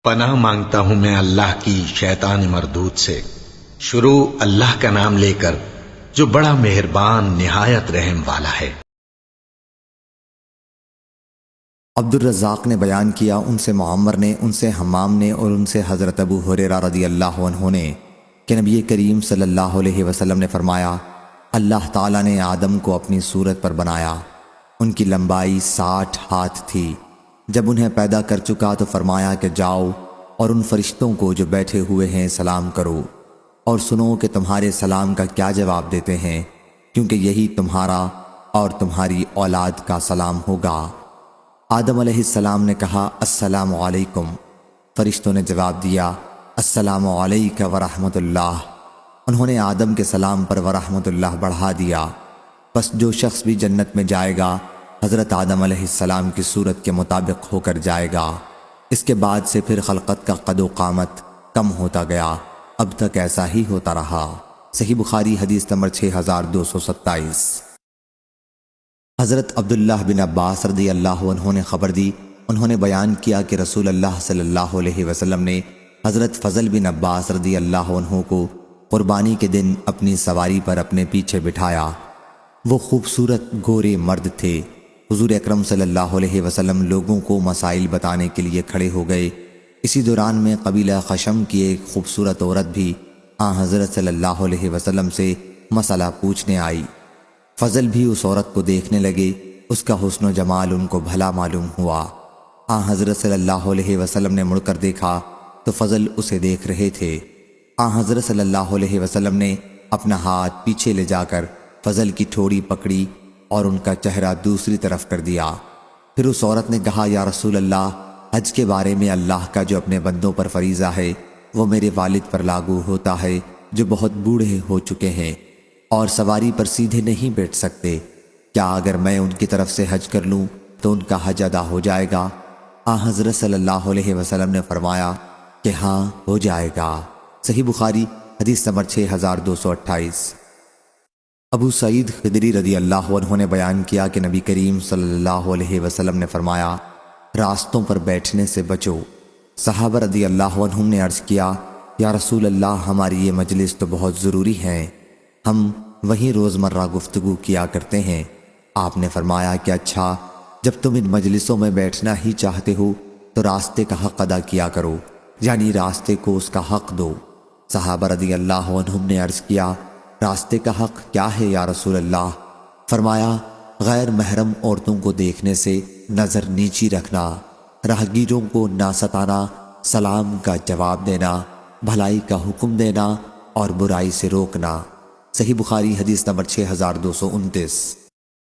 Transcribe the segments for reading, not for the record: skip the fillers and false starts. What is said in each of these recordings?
پناہ مانگتا ہوں میں اللہ کی شیطان مردود سے۔ شروع اللہ کا نام لے کر جو بڑا مہربان نہایت رحم والا ہے۔ عبد الرزاق نے بیان کیا، ان سے معمر نے، ان سے حمام نے، اور ان سے حضرت ابو ہریرہ رضی اللہ عنہ نے کہ نبی کریم صلی اللہ علیہ وسلم نے فرمایا، اللہ تعالیٰ نے آدم کو اپنی صورت پر بنایا، ان کی لمبائی 60 ہاتھ تھی۔ جب انہیں پیدا کر چکا تو فرمایا کہ جاؤ اور ان فرشتوں کو جو بیٹھے ہوئے ہیں سلام کرو، اور سنو کہ تمہارے سلام کا کیا جواب دیتے ہیں، کیونکہ یہی تمہارا اور تمہاری اولاد کا سلام ہوگا۔ آدم علیہ السلام نے کہا السلام علیکم، فرشتوں نے جواب دیا السلام علیک ورحمۃ اللہ۔ انہوں نے آدم کے سلام پر ورحمۃ اللہ بڑھا دیا۔ بس جو شخص بھی جنت میں جائے گا حضرت آدم علیہ السلام کی صورت کے مطابق ہو کر جائے گا۔ اس کے بعد سے پھر خلقت کا قد و قامت کم ہوتا گیا، اب تک ایسا ہی ہوتا رہا۔ صحیح بخاری حدیث نمبر 6227۔ حضرت عبداللہ بن عباس رضی اللہ عنہ نے خبر دی، انہوں نے بیان کیا کہ رسول اللہ صلی اللہ علیہ وسلم نے حضرت فضل بن عباس رضی اللہ عنہ کو قربانی کے دن اپنی سواری پر اپنے پیچھے بٹھایا۔ وہ خوبصورت گورے مرد تھے۔ حضور اکرم صلی اللہ علیہ وسلم لوگوں کو مسائل بتانے کے لیے کھڑے ہو گئے۔ اسی دوران میں قبیلہ خشم کی ایک خوبصورت عورت بھی حضرت صلی اللہ علیہ وسلم سے مسئلہ پوچھنے آئی۔ فضل بھی اس عورت کو دیکھنے لگے، اس کا حسن و جمال ان کو بھلا معلوم ہوا۔ حضرت صلی اللہ علیہ وسلم نے مڑ کر دیکھا تو فضل اسے دیکھ رہے تھے۔ حضرت صلی اللہ علیہ وسلم نے اپنا ہاتھ پیچھے لے جا کر فضل کی ٹھوڑی پکڑی اور ان کا چہرہ دوسری طرف کر دیا۔ پھر اس عورت نے کہا یا رسول اللہ، حج کے بارے میں اللہ کا جو اپنے بندوں پر فریضہ ہے وہ میرے والد پر لاگو ہوتا ہے جو بہت بوڑھے ہو چکے ہیں اور سواری پر سیدھے نہیں بیٹھ سکتے۔ کیا اگر میں ان کی طرف سے حج کر لوں تو ان کا حج ادا ہو جائے گا؟ حضرت صلی اللہ علیہ وسلم نے فرمایا کہ ہاں ہو جائے گا۔ صحیح بخاری حدیث نمبر 6228۔ ابو سعید خدری رضی اللہ عنہ نے بیان کیا کہ نبی کریم صلی اللہ علیہ وسلم نے فرمایا راستوں پر بیٹھنے سے بچو۔ صحابہ رضی اللہ عنہم نے عرض کیا یا رسول اللہ، ہماری یہ مجلس تو بہت ضروری ہے، ہم وہیں روزمرہ گفتگو کیا کرتے ہیں۔ آپ نے فرمایا کہ اچھا، جب تم ان مجلسوں میں بیٹھنا ہی چاہتے ہو تو راستے کا حق ادا کیا کرو، یعنی راستے کو اس کا حق دو۔ صحابہ رضی اللہ عنہم نے عرض کیا راستے کا حق کیا ہے یا رسول اللہ؟ فرمایا غیر محرم عورتوں کو دیکھنے سے نظر نیچی رکھنا، راہگیروں کو نہ ستانا، سلام کا جواب دینا، بھلائی کا حکم دینا اور برائی سے روکنا۔ صحیح بخاری حدیث نمبر 6229۔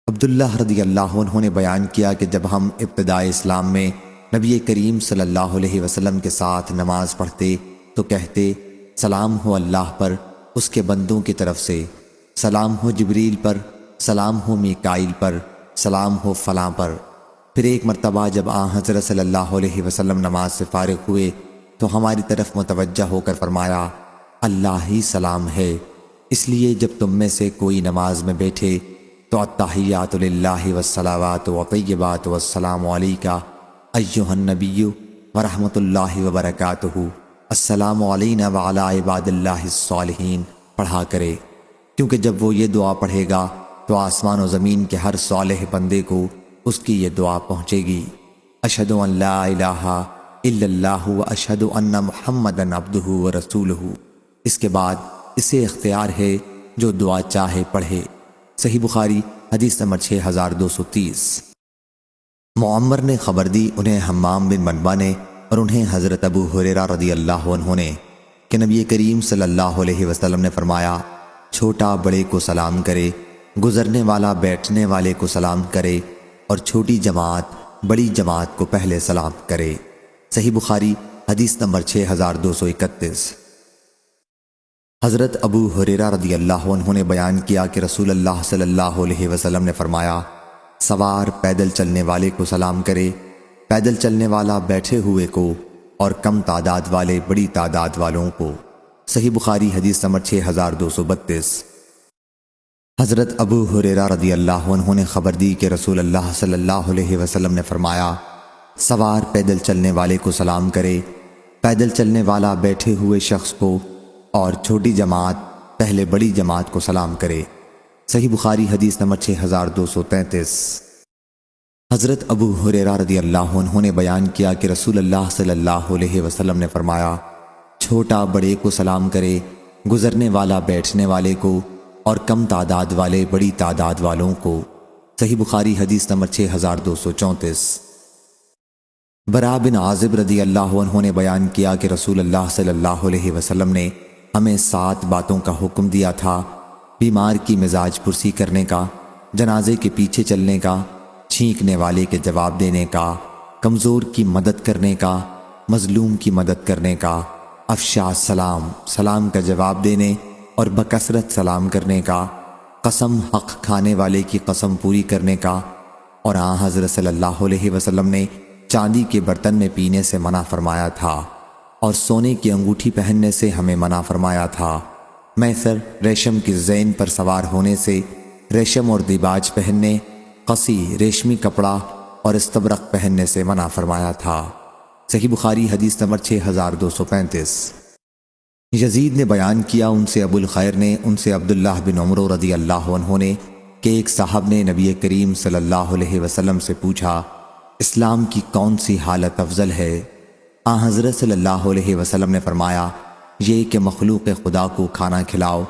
عبداللہ رضی اللہ عنہ نے بیان کیا کہ جب ہم ابتداء اسلام میں نبی کریم صلی اللہ علیہ وسلم کے ساتھ نماز پڑھتے تو کہتے سلام ہو اللہ پر، اس کے بندوں کی طرف سے، سلام ہو جبریل پر، سلام ہو میکائیل پر، سلام ہو فلاں پر۔ پھر ایک مرتبہ جب حضرت صلی اللہ علیہ وسلم نماز سے فارغ ہوئے تو ہماری طرف متوجہ ہو کر فرمایا اللہ ہی سلام ہے، اس لیے جب تم میں سے کوئی نماز میں بیٹھے تو التحیات للہ والصلوات والطیبات والسلام علیک ایھا النبی ورحمۃ اللہ وبرکاتہ، السلام علینا وعلی عباد اللہ الصالحین پڑھا کرے، کیونکہ جب وہ یہ دعا پڑھے گا تو آسمان و زمین کے ہر صالح بندے کو اس کی یہ دعا پہنچے گی۔ اشہد ان لا الہ الا اللہ واشہد ان محمدا عبدہ ورسولہ۔ اس کے بعد اسے اختیار ہے جو دعا چاہے پڑھے۔ صحیح بخاری حدیث نمبر 6230۔ معمر نے خبر دی، انہیں حمام بن منبع نے اور انہیں حضرت ابو ہریرہ رضی اللہ عنہ نے کہ نبی کریم صلی اللہ علیہ وسلم نے فرمایا چھوٹا بڑے کو سلام کرے، گزرنے والا بیٹھنے والے کو سلام کرے اور چھوٹی جماعت بڑی جماعت کو پہلے سلام کرے۔ صحیح بخاری حدیث نمبر 6231۔ حضرت ابو ہریرہ رضی اللہ عنہ نے بیان کیا کہ رسول اللہ صلی اللہ علیہ وسلم نے فرمایا سوار پیدل چلنے والے کو سلام کرے، پیدل چلنے والا بیٹھے ہوئے کو، اور کم تعداد والے بڑی تعداد والوں کو۔ صحیح بخاری حدیث نمبر 6232۔ حضرت ابو ہریرہ رضی اللہ عنہ نے خبر دی کہ رسول اللہ صلی اللہ علیہ وسلم نے فرمایا سوار پیدل چلنے والے کو سلام کرے، پیدل چلنے والا بیٹھے ہوئے شخص کو اور چھوٹی جماعت پہلے بڑی جماعت کو سلام کرے۔ صحیح بخاری حدیث نمبر 6233۔ حضرت ابو ہریرہ رضی اللہ عنہ نے بیان کیا کہ رسول اللہ صلی اللہ علیہ وسلم نے فرمایا، چھوٹا بڑے کو سلام کرے، گزرنے والا بیٹھنے والے کو، اور کم تعداد والے بڑی تعداد والوں کو۔ صحیح بخاری حدیث نمبر 6234۔ برا بن عازب رضی اللہ عنہ نے بیان کیا کہ رسول اللہ صلی اللہ علیہ وسلم نے ہمیں 7 باتوں کا حکم دیا تھا: بیمار کی مزاج پرسی کرنے کا، جنازے کے پیچھے چلنے کا، چھینکنے والے کے جواب دینے کا، کمزور کی مدد کرنے کا، مظلوم کی مدد کرنے کا، افشا سلام، سلام کا جواب دینے اور بکثرت سلام کرنے کا، قسم حق کھانے والے کی قسم پوری کرنے کا، اور حضرت صلی اللہ علیہ وسلم نے چاندی کے برتن میں پینے سے منع فرمایا تھا اور سونے کی انگوٹھی پہننے سے ہمیں منع فرمایا تھا۔ میسر ریشم کی زین پر سوار ہونے سے، ریشم اور دیباج پہننے، قصی ریشمی کپڑا اور استبرق پہننے سے منع فرمایا تھا۔ صحیح بخاری حدیث نمبر 6235۔ یزید نے بیان کیا، ان سے ابو الخیر نے، ان سے عبداللہ بن عمر رضی اللہ عنہ نے، کہ ایک صاحب نے نبی کریم صلی اللہ علیہ وسلم سے پوچھا، اسلام کی کون سی حالت افضل ہے؟ حضرت صلی اللہ علیہ وسلم نے فرمایا، یہ کہ مخلوق خدا کو کھانا کھلاؤ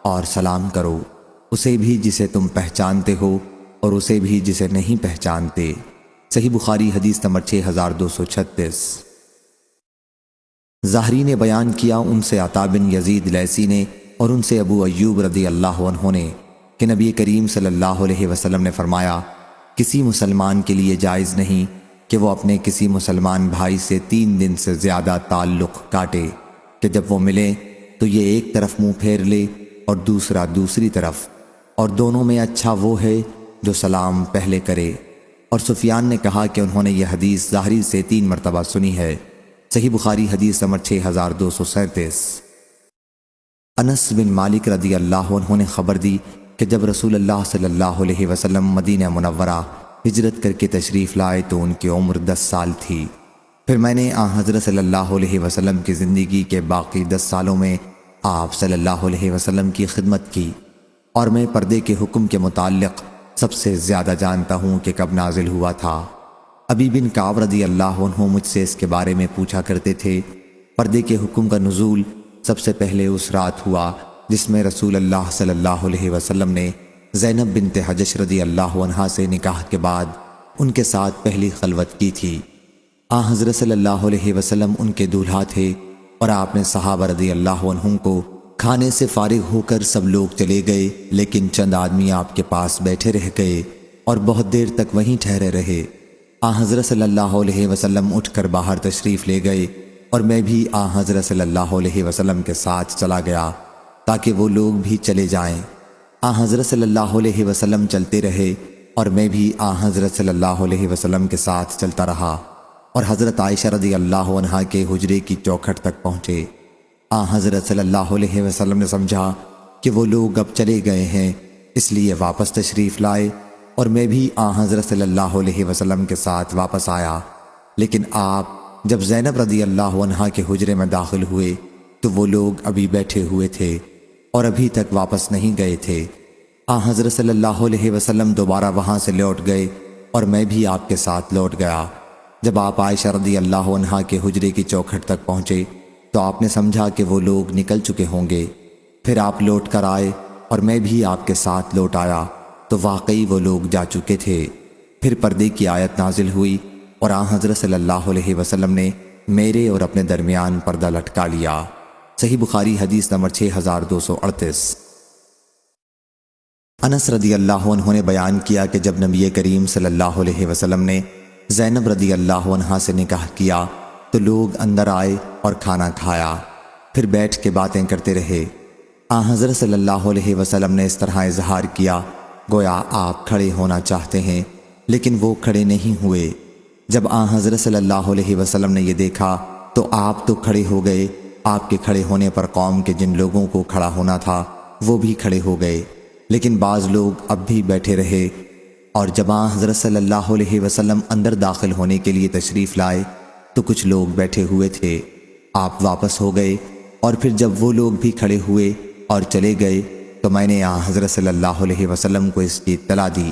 اور سلام کرو، اسے بھی جسے تم پہچانتے ہو اور اسے بھی جسے نہیں پہچانتے۔ صحیح بخاری حدیث نمبر 6236۔ ظاہری نے بیان کیا، ان سے عطا بن یزید لیثی نے اور ان سے ابو ایوب رضی اللہ عنہ نے، کہ نبی کریم صلی اللہ علیہ وسلم نے فرمایا، کسی مسلمان کے لیے جائز نہیں کہ وہ اپنے کسی مسلمان بھائی سے 3 دن سے زیادہ تعلق کاٹے، کہ جب وہ ملے تو یہ ایک طرف منہ پھیر لے اور دوسرا دوسری طرف، اور دونوں میں اچھا وہ ہے جو سلام پہلے کرے۔ اور سفیان نے کہا کہ انہوں نے یہ حدیث ظاہری سے 3 مرتبہ سنی ہے۔ صحیح بخاری حدیث نمبر 6237۔ انس بن مالک رضی اللہ عنہ نے خبر دی کہ جب رسول اللہ صلی اللہ علیہ وسلم مدینہ منورہ ہجرت کر کے تشریف لائے تو ان کی عمر 10 سال تھی۔ پھر میں نے حضرت صلی اللہ علیہ وسلم کی زندگی کے باقی 10 سالوں میں آپ صلی اللہ علیہ وسلم کی خدمت کی، اور میں پردے کے حکم کے متعلق سب سے زیادہ جانتا ہوں کہ کب نازل ہوا تھا۔ ابی بن کعب رضی اللہ عنہ مجھ سے اس کے بارے میں پوچھا کرتے تھے۔ پردے کے حکم کا نزول سب سے پہلے اس رات ہوا جس میں رسول اللہ صلی اللہ علیہ وسلم نے زینب بنت حجش رضی اللہ عنہا سے نکاح کے بعد ان کے ساتھ پہلی خلوت کی تھی۔ حضرت صلی اللہ علیہ وسلم ان کے دولہا تھے، اور آپ نے صحابہ رضی اللہ عنہم کو کھانے سے فارغ ہو کر سب لوگ چلے گئے، لیکن چند آدمی آپ کے پاس بیٹھے رہ گئے اور بہت دیر تک وہیں ٹھہرے رہے۔ حضرت صلی اللہ علیہ وسلم اٹھ کر باہر تشریف لے گئے، اور میں بھی حضرت صلی اللہ علیہ وسلم کے ساتھ چلا گیا تاکہ وہ لوگ بھی چلے جائیں۔ حضرت صلی اللہ علیہ وسلم چلتے رہے، اور میں بھی حضرت صلی اللہ علیہ وسلم کے ساتھ چلتا رہا، اور حضرت عائشہ رضی اللہ عنہا کے حجرے کی چوکھٹ تک پہنچے۔ حضرت صلی اللہ علیہ وسلم نے سمجھا کہ وہ لوگ اب چلے گئے ہیں، اس لیے واپس تشریف لائے، اور میں بھی حضرت صلی اللہ علیہ وسلم کے ساتھ واپس آیا۔ لیکن آپ جب زینب رضی اللہ عنہا کے حجرے میں داخل ہوئے تو وہ لوگ ابھی بیٹھے ہوئے تھے اور ابھی تک واپس نہیں گئے تھے۔ حضرت صلی اللہ علیہ وسلم دوبارہ وہاں سے لوٹ گئے، اور میں بھی آپ کے ساتھ لوٹ گیا۔ جب آپ عائشہ رضی اللہ عنہا کے حجرے کی چوکھٹ تک پہنچے تو آپ نے سمجھا کہ وہ لوگ نکل چکے ہوں گے۔ پھر آپ لوٹ کر آئے، اور میں بھی آپ کے ساتھ لوٹ آیا تو واقعی وہ لوگ جا چکے تھے۔ پھر پردے کی آیت نازل ہوئی، اور حضرت صلی اللہ علیہ وسلم نے میرے اور اپنے درمیان پردہ لٹکا لیا۔ صحیح بخاری حدیث نمبر 6238۔ انس رضی اللہ عنہ نے بیان کیا کہ جب نبی کریم صلی اللہ علیہ وسلم نے زینب رضی اللہ عنہا سے نکاح کیا تو لوگ اندر آئے اور کھانا کھایا، پھر بیٹھ کے باتیں کرتے رہے۔ حضرت صلی اللہ علیہ وسلم نے اس طرح اظہار کیا گویا آپ کھڑے ہونا چاہتے ہیں، لیکن وہ کھڑے نہیں ہوئے۔ جب حضرت صلی اللہ علیہ وسلم نے یہ دیکھا تو آپ تو کھڑے ہو گئے، آپ کے کھڑے ہونے پر قوم کے جن لوگوں کو کھڑا ہونا تھا وہ بھی کھڑے ہو گئے، لیکن بعض لوگ اب بھی بیٹھے رہے۔ اور جب حضرت صلی اللہ علیہ وسلم اندر داخل ہونے کے لیے تشریف لائے تو کچھ لوگ بیٹھے ہوئے تھے۔ آپ واپس ہو گئے، اور پھر جب وہ لوگ بھی کھڑے ہوئے اور چلے گئے تو میں نے آن حضرت صلی اللہ علیہ وسلم کو اس کی اطلاع دی۔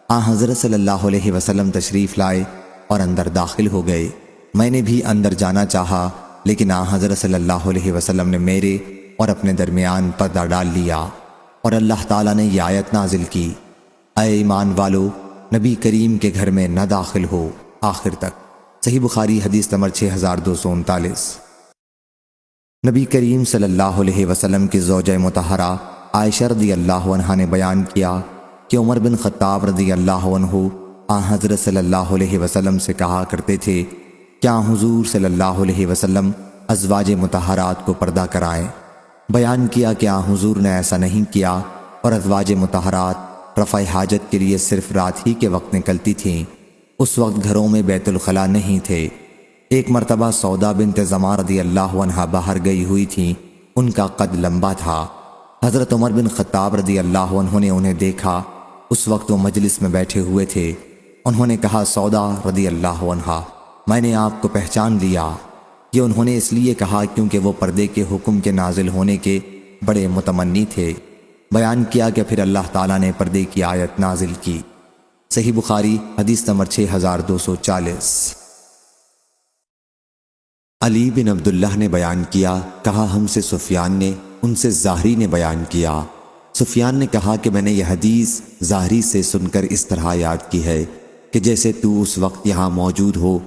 آن حضرت صلی اللہ علیہ وسلم تشریف لائے اور اندر داخل ہو گئے۔ میں نے بھی اندر جانا چاہا، لیکن آن حضرت صلی اللہ علیہ وسلم نے میرے اور اپنے درمیان پردہ ڈال لیا، اور اللہ تعالیٰ نے یہ آیت نازل کی، اے ایمان والو، نبی کریم کے گھر میں نہ داخل ہو، آخر تک۔ صحیح بخاری حدیث نمبر 6239۔ نبی کریم صلی اللہ علیہ وسلم کی زوجہ مطہرہ عائشہ رضی اللہ عنہا نے بیان کیا کہ عمر بن خطاب رضی اللہ عنہ آن حضرت صلی اللہ علیہ وسلم سے کہا کرتے تھے، کیا حضور صلی اللہ علیہ وسلم ازواج مطہرات کو پردہ کرائیں؟ بیان کیا کہ آن حضور نے ایسا نہیں کیا، اور ازواج مطہرات رفع حاجت کے لیے صرف رات ہی کے وقت نکلتی تھیں۔ اس وقت گھروں میں بیت الخلاء نہیں تھے۔ ایک مرتبہ سودا بنت زمع رضی اللہ عنہا باہر گئی ہوئی تھیں، ان کا قد لمبا تھا۔ حضرت عمر بن خطاب رضی اللہ عنہ نے انہیں دیکھا، اس وقت وہ مجلس میں بیٹھے ہوئے تھے۔ انہوں نے کہا، سودا رضی اللہ عنہا، میں نے آپ کو پہچان لیا۔ یہ انہوں نے اس لیے کہا کیونکہ وہ پردے کے حکم کے نازل ہونے کے بڑے متمنی تھے۔ بیان کیا کہ پھر اللہ تعالیٰ نے پردے کی آیت نازل کی۔ صحیح بخاری حدیث نمبر 6240۔ علی بن عبداللہ نے بیان کیا، کہا ہم سے سفیان نے، ان سے زہری نے بیان کیا۔ سفیان نے کہا کہ میں نے یہ حدیث زہری سے سن کر اس طرح یاد کی ہے کہ جیسے تو اس وقت یہاں موجود ہو،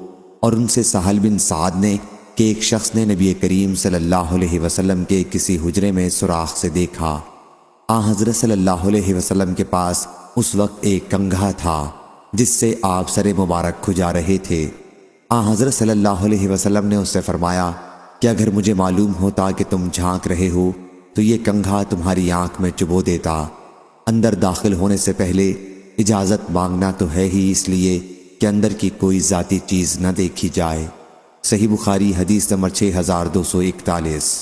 اور ان سے سہل بن سعد نے کہ ایک شخص نے نبی کریم صلی اللہ علیہ وسلم کے کسی حجرے میں سوراخ سے دیکھا۔ آن حضرت صلی اللہ علیہ وسلم کے پاس اس وقت ایک کنگھا تھا جس سے آپ سر مبارک کھجا رہے تھے۔ آن حضرت صلی اللہ علیہ وسلم نے اس سے فرمایا کہ اگر مجھے معلوم ہوتا کہ تم جھانک رہے ہو تو یہ کنگھا تمہاری آنکھ میں چبو دیتا۔ اندر داخل ہونے سے پہلے اجازت مانگنا تو ہے ہی، اس لیے کہ اندر کی کوئی ذاتی چیز نہ دیکھی جائے۔ صحیح بخاری حدیث نمبر 6241۔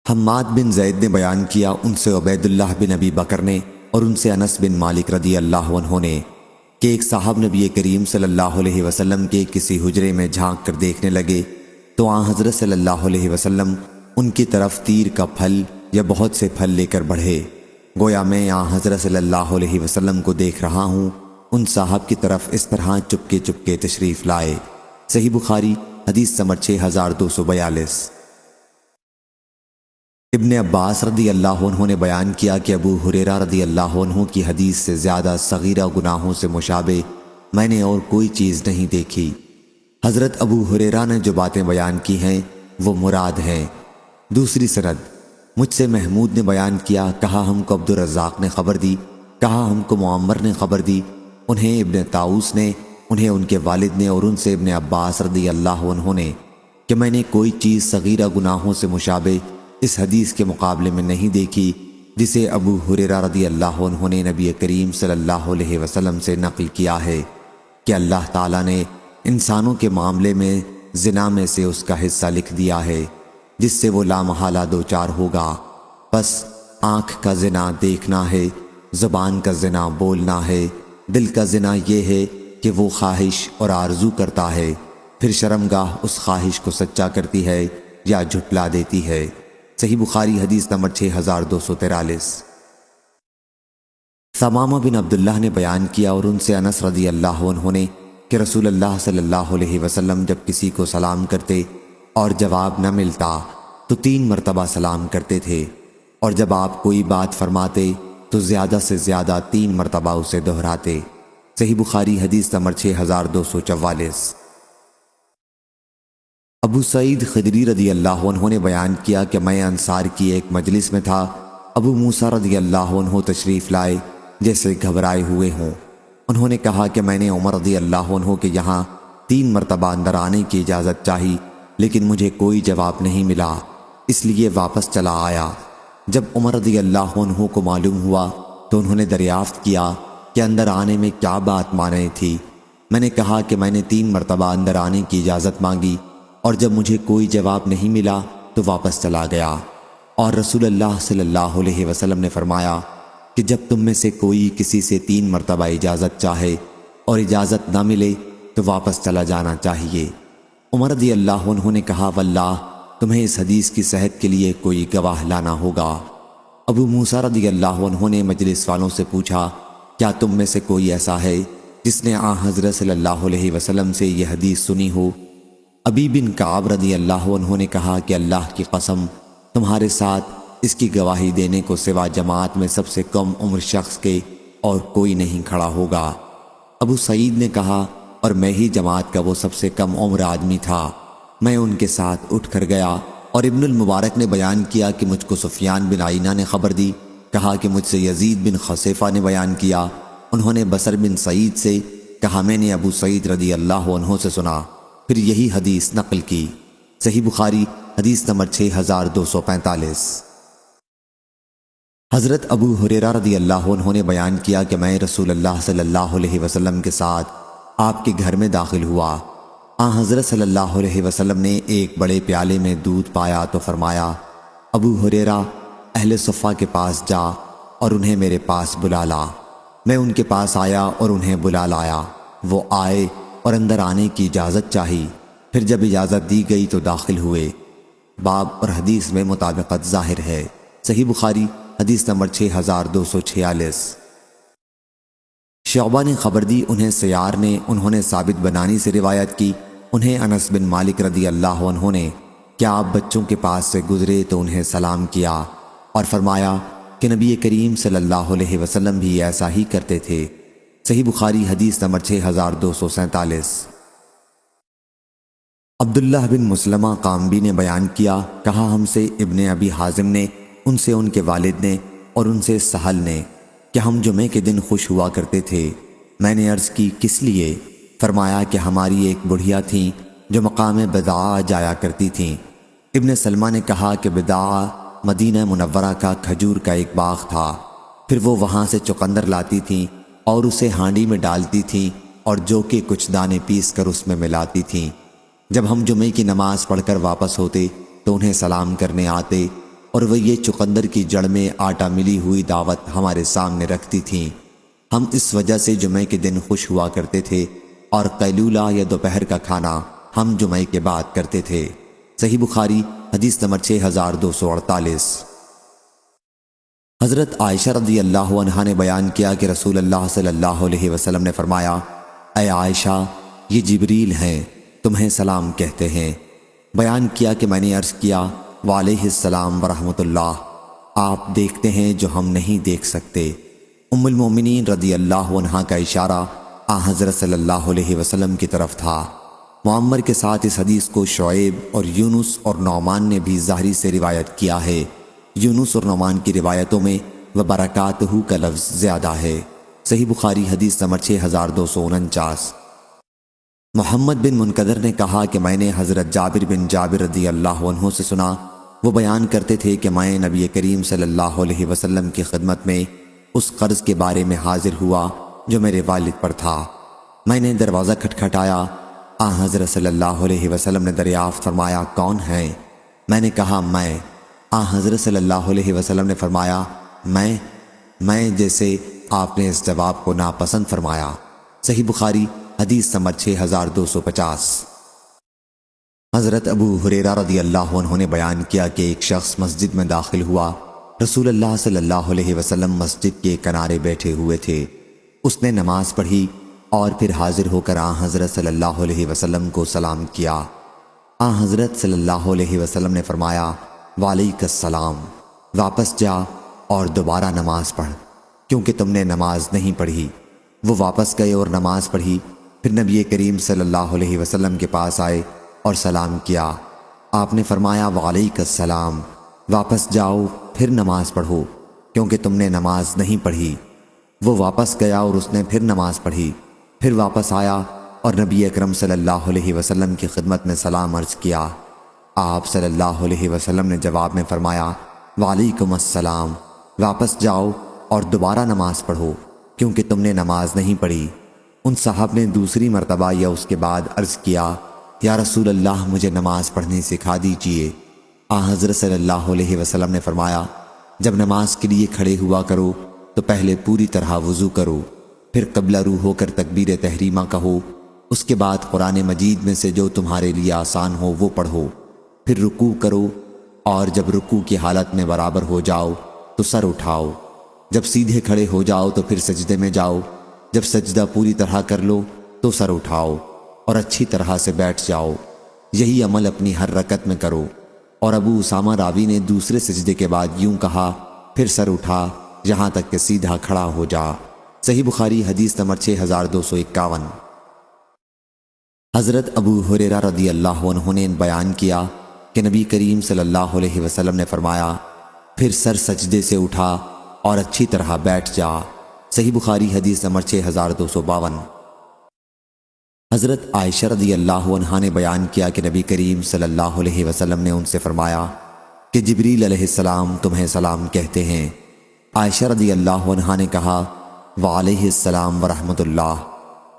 حماد بن زید نے بیان کیا، ان سے عبید اللہ بن ابی بکر نے اور ان سے انس بن مالک رضی اللہ عنہ نے کہ ایک صاحب نبی کریم صلی اللہ علیہ وسلم کے کسی حجرے میں جھانک کر دیکھنے لگے تو آن حضرت صلی اللہ علیہ وسلم ان کی طرف تیر کا پھل یا بہت سے پھل لے کر بڑھے، گویا میں آن حضرت صلی اللہ علیہ وسلم کو دیکھ رہا ہوں۔ ان صاحب کی طرف اس طرح چپکے چپکے تشریف لائے۔ صحیح بخاری حدیث نمبر 6242۔ ابن عباس رضی اللہ عنہ نے بیان کیا کہ ابو ہریرہ رضی اللہ عنہ کی حدیث سے زیادہ صغیرہ گناہوں سے مشابہ میں نے اور کوئی چیز نہیں دیکھی۔ حضرت ابو ہریرہ نے جو باتیں بیان کی ہیں وہ مراد ہیں۔ دوسری سند، مجھ سے محمود نے بیان کیا، کہا ہم کو عبد الرزاق نے خبر دی، کہا ہم کو معمر نے خبر دی، انہیں ابن طاؤس نے، انہیں ان کے والد نے، اور ان سے ابن عباس رضی اللہ عنہ نے کہ میں نے کوئی چیز صغیرہ گناہوں سے مشابہ اس حدیث کے مقابلے میں نہیں دیکھی جسے ابو ہریرہ رضی اللہ عنہ نے نبی کریم صلی اللہ علیہ وسلم سے نقل کیا ہے کہ اللہ تعالیٰ نے انسانوں کے معاملے میں زنا میں سے اس کا حصہ لکھ دیا ہے جس سے وہ لامحالہ دوچار ہوگا۔ بس آنکھ کا زنا دیکھنا ہے، زبان کا زنا بولنا ہے، دل کا زنا یہ ہے کہ وہ خواہش اور آرزو کرتا ہے، پھر شرمگاہ اس خواہش کو سچا کرتی ہے یا جھٹلا دیتی ہے۔ صحیح بخاری حدیث نمبر 6243۔ ثمامہ بن عبداللہ نے بیان کیا اور ان سے انس رضی اللہ عنہ نے کہ رسول اللہ صلی اللہ علیہ وسلم جب کسی کو سلام کرتے اور جواب نہ ملتا تو 3 مرتبہ سلام کرتے تھے، اور جب آپ کوئی بات فرماتے تو زیادہ سے زیادہ 3 مرتبہ اسے دہراتے۔ صحیح بخاری حدیث نمبر 6244۔ ابو سعید خدری رضی اللہ عنہ نے بیان کیا کہ میں انصار کی ایک مجلس میں تھا، ابو موسیٰ رضی اللہ عنہ تشریف لائے جیسے گھبرائے ہوئے ہوں۔ انہوں نے کہا کہ میں نے عمر رضی اللہ عنہ کے یہاں 3 مرتبہ اندر آنے کی اجازت چاہی، لیکن مجھے کوئی جواب نہیں ملا، اس لیے واپس چلا آیا۔ جب عمر رضی اللہ عنہ کو معلوم ہوا تو انہوں نے دریافت کیا کہ اندر آنے میں کیا بات مانی تھی۔ میں نے کہا کہ میں نے 3 مرتبہ اندر آنے کی اجازت مانگی، اور جب مجھے کوئی جواب نہیں ملا تو واپس چلا گیا۔ اور رسول اللہ صلی اللہ علیہ وسلم نے فرمایا کہ جب تم میں سے کوئی کسی سے 3 مرتبہ اجازت چاہے اور اجازت نہ ملے تو واپس چلا جانا چاہیے۔ عمر رضی اللہ عنہ نے کہا واللہ تمہیں اس حدیث کی صحت کے لیے کوئی گواہ لانا ہوگا۔ ابو موسیٰ رضی اللہ عنہ نے مجلس والوں سے پوچھا کیا تم میں سے کوئی ایسا ہے جس نے حضرت صلی اللہ علیہ وسلم سے یہ حدیث سنی ہو؟ ابی بن کعب رضی اللہ عنہ نے کہا کہ اللہ کی قسم تمہارے ساتھ اس کی گواہی دینے کو سوا جماعت میں سب سے کم عمر شخص کے اور کوئی نہیں کھڑا ہوگا۔ ابو سعید نے کہا اور میں ہی جماعت کا وہ سب سے کم عمر آدمی تھا۔ میں ان کے ساتھ اٹھ کر گیا اور ابن المبارک نے بیان کیا کہ مجھ کو سفیان بن عینہ نے خبر دی، کہا کہ مجھ سے یزید بن خصیفہ نے بیان کیا، انہوں نے بصر بن سعید سے کہا میں نے ابو سعید رضی اللہ عنہ سے سنا، پھر یہی حدیث نقل کی۔ صحیح بخاری حدیث نمبر 6245۔ حضرت ابو ہریرہ رضی اللہ عنہ نے بیان کیا کہ میں رسول اللہ صلی اللہ علیہ وسلم کے ساتھ آپ کے گھر میں داخل ہوا۔ حضرت صلی اللہ علیہ وسلم نے ایک بڑے پیالے میں دودھ پایا تو فرمایا ابو ہریرہ اہل صفہ کے پاس جا اور انہیں میرے پاس بلا لا۔ میں ان کے پاس آیا اور انہیں بلا لایا، وہ آئے اور اندر آنے کی اجازت چاہی، پھر جب اجازت دی گئی تو داخل ہوئے۔ باب اور حدیث میں مطابقت ظاہر ہے۔ صحیح بخاری حدیث نمبر 6246۔ شعبہ نے خبر دی، انہیں سیار نے، انہوں نے ثابت بنانی سے روایت کی، انہیں انس بن مالک رضی اللہ عنہ نے کیا آپ بچوں کے پاس سے گزرے تو انہیں سلام کیا اور فرمایا کہ نبی کریم صلی اللہ علیہ وسلم بھی ایسا ہی کرتے تھے۔ صحیح بخاری حدیث نمبر 6247۔ عبداللہ بن مسلمہ قامبی نے بیان کیا، کہا ہم سے ابن ابی حازم نے، ان سے ان کے والد نے اور ان سے سہل نے کہ ہم جمعے کے دن خوش ہوا کرتے تھے۔ میں نے عرض کی کس لیے؟ فرمایا کہ ہماری ایک بڑھیا تھیں جو مقام بدعا جایا کرتی تھیں۔ ابن سلمہ نے کہا کہ بدعا مدینہ منورہ کا کھجور کا ایک باغ تھا، پھر وہ وہاں سے چقندر لاتی تھیں اور اسے ہانڈی میں ڈالتی تھیں اور جو کہ کچھ دانے پیس کر اس میں ملاتی تھیں۔ جب ہم جمعے کی نماز پڑھ کر واپس ہوتے تو انہیں سلام کرنے آتے اور وہ یہ چقندر کی جڑ میں آٹا ملی ہوئی دعوت ہمارے سامنے رکھتی تھیں۔ ہم اس وجہ سے جمعے کے دن خوش ہوا کرتے تھے اور قیلولہ یا دوپہر کا کھانا ہم جمعے کے بعد کرتے تھے۔ صحیح بخاری حدیث نمبر 6248۔ حضرت عائشہ رضی اللہ عنہا نے بیان کیا کہ رسول اللہ صلی اللہ علیہ وسلم نے فرمایا اے عائشہ یہ جبریل ہیں، تمہیں سلام کہتے ہیں۔ بیان کیا کہ میں نے عرض کیا وعلیہ السلام ورحمۃ اللہ، آپ دیکھتے ہیں جو ہم نہیں دیکھ سکتے۔ ام المومنین رضی اللہ عنہا کا اشارہ حضرت صلی اللہ علیہ وسلم کی طرف تھا۔ معمر کے ساتھ اس حدیث کو شعیب اور یونس اور نعمان نے بھی ظاہری سے روایت کیا ہے۔ یونس اور نعمان کی روایتوں میں وبرکاتہ کا لفظ زیادہ ہے۔ صحیح بخاری حدیث نمبر 6249۔ محمد بن منقدر نے کہا کہ میں نے حضرت جابر بن جابر رضی اللہ عنہ سے سنا، وہ بیان کرتے تھے کہ میں نبی کریم صلی اللہ علیہ وسلم کی خدمت میں اس قرض کے بارے میں حاضر ہوا جو میرے والد پر تھا۔ میں نے دروازہ کھٹکھٹایا، حضرت صلی اللہ علیہ وسلم نے دریافت فرمایا کون ہیں؟ میں نے کہا میں۔ حضرت صلی اللہ علیہ وسلم نے فرمایا میں جیسے آپ نے اس جواب کو ناپسند فرمایا۔ صحیح بخاری حدیث نمبر 6250۔ حضرت ابو ہریرہ رضی اللہ عنہ نے بیان کیا کہ ایک شخص مسجد میں داخل ہوا، رسول اللہ صلی اللہ علیہ وسلم مسجد کے کنارے بیٹھے ہوئے تھے۔ اس نے نماز پڑھی اور پھر حاضر ہو کر حضرت صلی اللہ علیہ وسلم کو سلام کیا۔ حضرت صلی اللہ علیہ وسلم نے فرمایا وعلیک السلام، واپس جا اور دوبارہ نماز پڑھ کیونکہ تم نے نماز نہیں پڑھی۔ وہ واپس گئے اور نماز پڑھی، پھر نبی کریم صلی اللہ علیہ وسلم کے پاس آئے اور سلام کیا۔ آپ نے فرمایا وعلیک السلام، واپس جاؤ پھر نماز پڑھو کیونکہ تم نے نماز نہیں پڑھی۔ وہ واپس گیا اور اس نے پھر نماز پڑھی، پھر واپس آیا اور نبی اکرم صلی اللہ علیہ وسلم کی خدمت میں سلام عرض کیا۔ آپ صلی اللہ علیہ وسلم نے جواب میں فرمایا وعلیکم السلام، واپس جاؤ اور دوبارہ نماز پڑھو کیونکہ تم نے نماز نہیں پڑھی۔ ان صاحب نے دوسری مرتبہ یا اس کے بعد عرض کیا یا رسول اللہ مجھے نماز پڑھنی سکھا دیجئے۔ حضرت صلی اللہ علیہ وسلم نے فرمایا جب نماز کے لیے کھڑے ہوا کرو تو پہلے پوری طرح وضو کرو، پھر قبلہ رو ہو کر تکبیر تحریمہ کہو اس کے بعد قرآن مجید میں سے جو تمہارے لیے آسان ہو وہ پڑھو، پھر رکوع کرو، اور جب رکوع کی حالت میں برابر ہو جاؤ تو سر اٹھاؤ، جب سیدھے کھڑے ہو جاؤ تو پھر سجدے میں جاؤ، جب سجدہ پوری طرح کر لو تو سر اٹھاؤ اور اچھی طرح سے بیٹھ جاؤ۔ یہی عمل اپنی ہر رکعت میں کرو۔ اور ابو اسامہ راوی نے دوسرے سجدے کے بعد یوں کہا، پھر سر اٹھا یہاں تک کہ سیدھا کھڑا ہو جا۔ صحیح بخاری حدیث نمبر 6251۔ حضرت ابو ہریرہ رضی اللہ عنہ نے بیان کیا کہ نبی کریم صلی اللہ علیہ وسلم نے فرمایا، پھر سر سجدے سے اٹھا اور اچھی طرح بیٹھ جا۔ صحیح بخاری حدیث نمبر 6252۔ حضرت عائشہ رضی اللہ عنہا نے بیان کیا کہ نبی کریم صلی اللہ علیہ وسلم نے ان سے فرمایا کہ جبریل علیہ السلام تمہیں سلام کہتے ہیں۔ عائشہ رضی اللہ عنہا نے کہا، وعلیہ السلام ورحمۃ اللہ،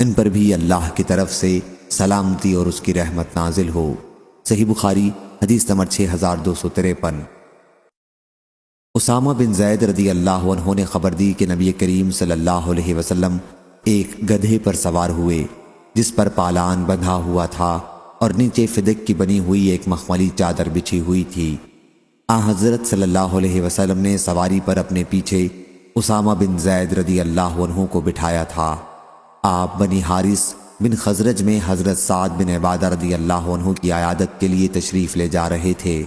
ان پر بھی اللہ کی طرف سے سلامتی اور اس کی رحمت نازل ہو۔ صحیح بخاری حدیث نمبر 6253۔ اسامہ بن زید رضی اللہ عنہ نے خبر دی کہ نبی کریم صلی اللہ علیہ وسلم ایک گدھے پر سوار ہوئے جس پر پالان بندھا ہوا تھا اور نیچے فدق کی بنی ہوئی ایک مخملی چادر بچھی ہوئی تھی۔ حضرت صلی اللہ علیہ وسلم نے سواری پر اپنے پیچھے اسامہ بن زید رضی اللہ عنہ کو بٹھایا تھا۔ آپ بنی حارث بن خزرج میں حضرت سعد بن عبادہ رضی اللہ عنہ کی عیادت کے لیے تشریف لے جا رہے تھے۔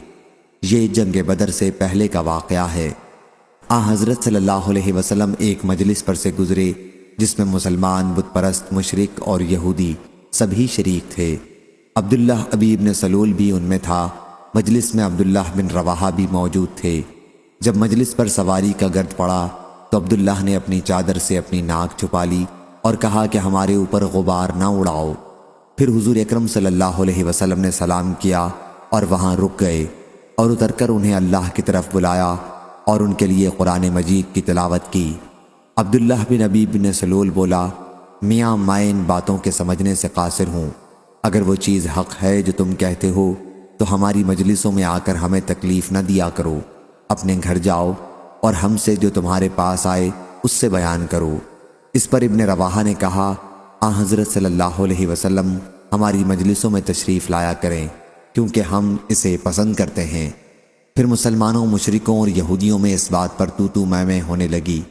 یہ جنگ بدر سے پہلے کا واقعہ ہے۔ حضرت صلی اللہ علیہ وسلم ایک مجلس پر سے گزرے جس میں مسلمان، بت پرست، مشرک اور یہودی سبھی شریک تھے۔ عبداللہ ابی بن سلول بھی ان میں تھا۔ مجلس میں عبداللہ بن رواحہ بھی موجود تھے۔ جب مجلس پر سواری کا گرد پڑا تو عبداللہ نے اپنی چادر سے اپنی ناک چھپا لی اور کہا کہ ہمارے اوپر غبار نہ اڑاؤ۔ پھر حضور اکرم صلی اللہ علیہ وسلم نے سلام کیا اور وہاں رک گئے اور اتر کر انہیں اللہ کی طرف بلایا اور ان کے لیے قرآن مجید کی تلاوت کی۔ عبداللہ بن ابی بن سلول بولا، میاں میں ان باتوں کے سمجھنے سے قاصر ہوں۔ اگر وہ چیز حق ہے جو تم کہتے ہو تو ہماری مجلسوں میں آ کر ہمیں تکلیف نہ دیا کرو، اپنے گھر جاؤ اور ہم سے جو تمہارے پاس آئے اس سے بیان کرو۔ اس پر ابن رواحہ نے کہا، حضرت صلی اللہ علیہ وسلم ہماری مجلسوں میں تشریف لایا کریں کیونکہ ہم اسے پسند کرتے ہیں۔ پھر مسلمانوں، مشرکوں اور یہودیوں میں اس بات پر تو میں ہونے لگی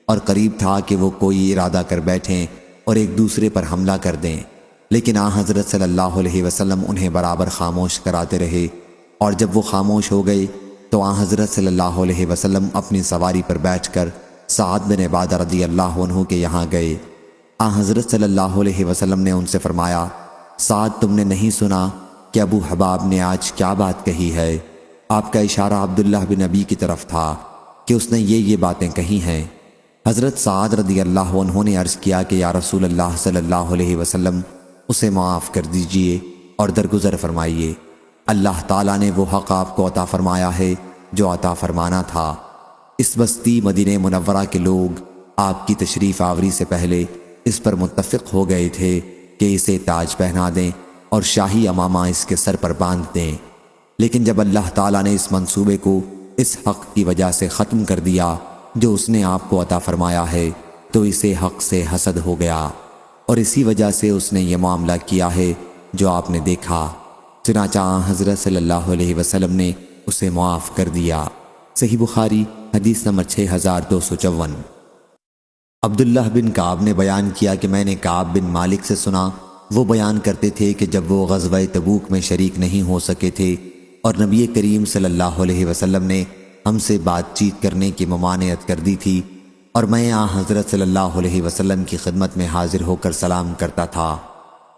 اور قریب تھا کہ وہ کوئی ارادہ کر بیٹھیں اور ایک دوسرے پر حملہ کر دیں، لیکن حضرت صلی اللہ علیہ وسلم انہیں برابر خاموش کراتے رہے، اور جب وہ خاموش ہو گئے تو حضرت صلی اللہ علیہ وسلم اپنی سواری پر بیٹھ کر سعد بن عبادہ رضی اللہ عنہ کے یہاں گئے۔ حضرت صلی اللہ علیہ وسلم نے ان سے فرمایا، سعد تم نے نہیں سنا کہ ابو حباب نے آج کیا بات کہی ہے؟ آپ کا اشارہ عبداللہ بن ابی کی طرف تھا کہ اس نے یہ باتیں کہی ہیں۔ حضرت سعد رضی اللہ عنہ نے عرض کیا کہ یا رسول اللہ صلی اللہ علیہ وسلم اسے معاف کر دیجئے اور درگزر فرمائیے، اللہ تعالیٰ نے وہ حق آپ کو عطا فرمایا ہے جو عطا فرمانا تھا۔ اس بستی مدینہ منورہ کے لوگ آپ کی تشریف آوری سے پہلے اس پر متفق ہو گئے تھے کہ اسے تاج پہنا دیں اور شاہی امامہ اس کے سر پر باندھ دیں، لیکن جب اللہ تعالیٰ نے اس منصوبے کو اس حق کی وجہ سے ختم کر دیا جو اس نے آپ کو عطا فرمایا ہے تو اسے حق سے حسد ہو گیا، اور اسی وجہ سے اس نے یہ معاملہ کیا ہے جو آپ نے دیکھا۔ چنانچہ حضرت صلی اللہ علیہ وسلم نے اسے معاف کر دیا۔ صحیح بخاری حدیث نمبر 6254۔ عبداللہ بن کعب نے بیان کیا کہ میں نے کعب بن مالک سے سنا، وہ بیان کرتے تھے کہ جب وہ غزوہ تبوک میں شریک نہیں ہو سکے تھے اور نبی کریم صلی اللہ علیہ وسلم نے ہم سے بات چیت کرنے کی ممانعت کر دی تھی، اور میں حضرت صلی اللہ علیہ وسلم کی خدمت میں حاضر ہو کر سلام کرتا تھا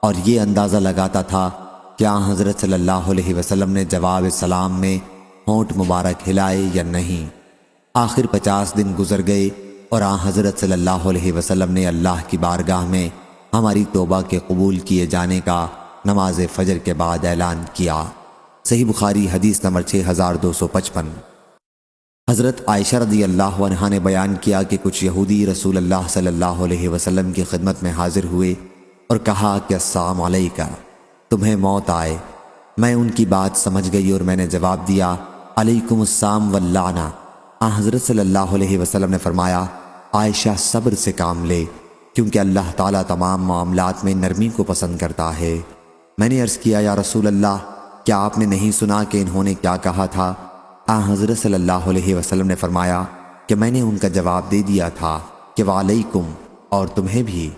اور یہ اندازہ لگاتا تھا کہ حضرت صلی اللہ علیہ وسلم نے جواب سلام میں ہونٹ مبارک ہلائے یا نہیں۔ آخر 50 دن گزر گئے اور حضرت صلی اللہ علیہ وسلم نے اللہ کی بارگاہ میں ہماری توبہ کے قبول کیے جانے کا نماز فجر کے بعد اعلان کیا۔ صحیح بخاری حدیث نمبر 6255۔ حضرت عائشہ رضی اللہ عنہا نے بیان کیا کہ کچھ یہودی رسول اللہ صلی اللہ علیہ وسلم کی خدمت میں حاضر ہوئے اور کہا کہ السلام علیکم، تمہیں موت آئے۔ میں ان کی بات سمجھ گئی اور میں نے جواب دیا، علیکم السلام واللعنہ۔ حضرت صلی اللہ علیہ وسلم نے فرمایا، عائشہ صبر سے کام لے، کیونکہ اللہ تعالیٰ تمام معاملات میں نرمی کو پسند کرتا ہے۔ میں نے عرض کیا یا رسول اللہ، کیا آپ نے نہیں سنا کہ انہوں نے کیا کہا تھا؟ حضرت صلی اللہ علیہ وسلم نے فرمایا کہ میں نے ان کا جواب دے دیا تھا کہ وعلیکم، اور تمہیں بھی۔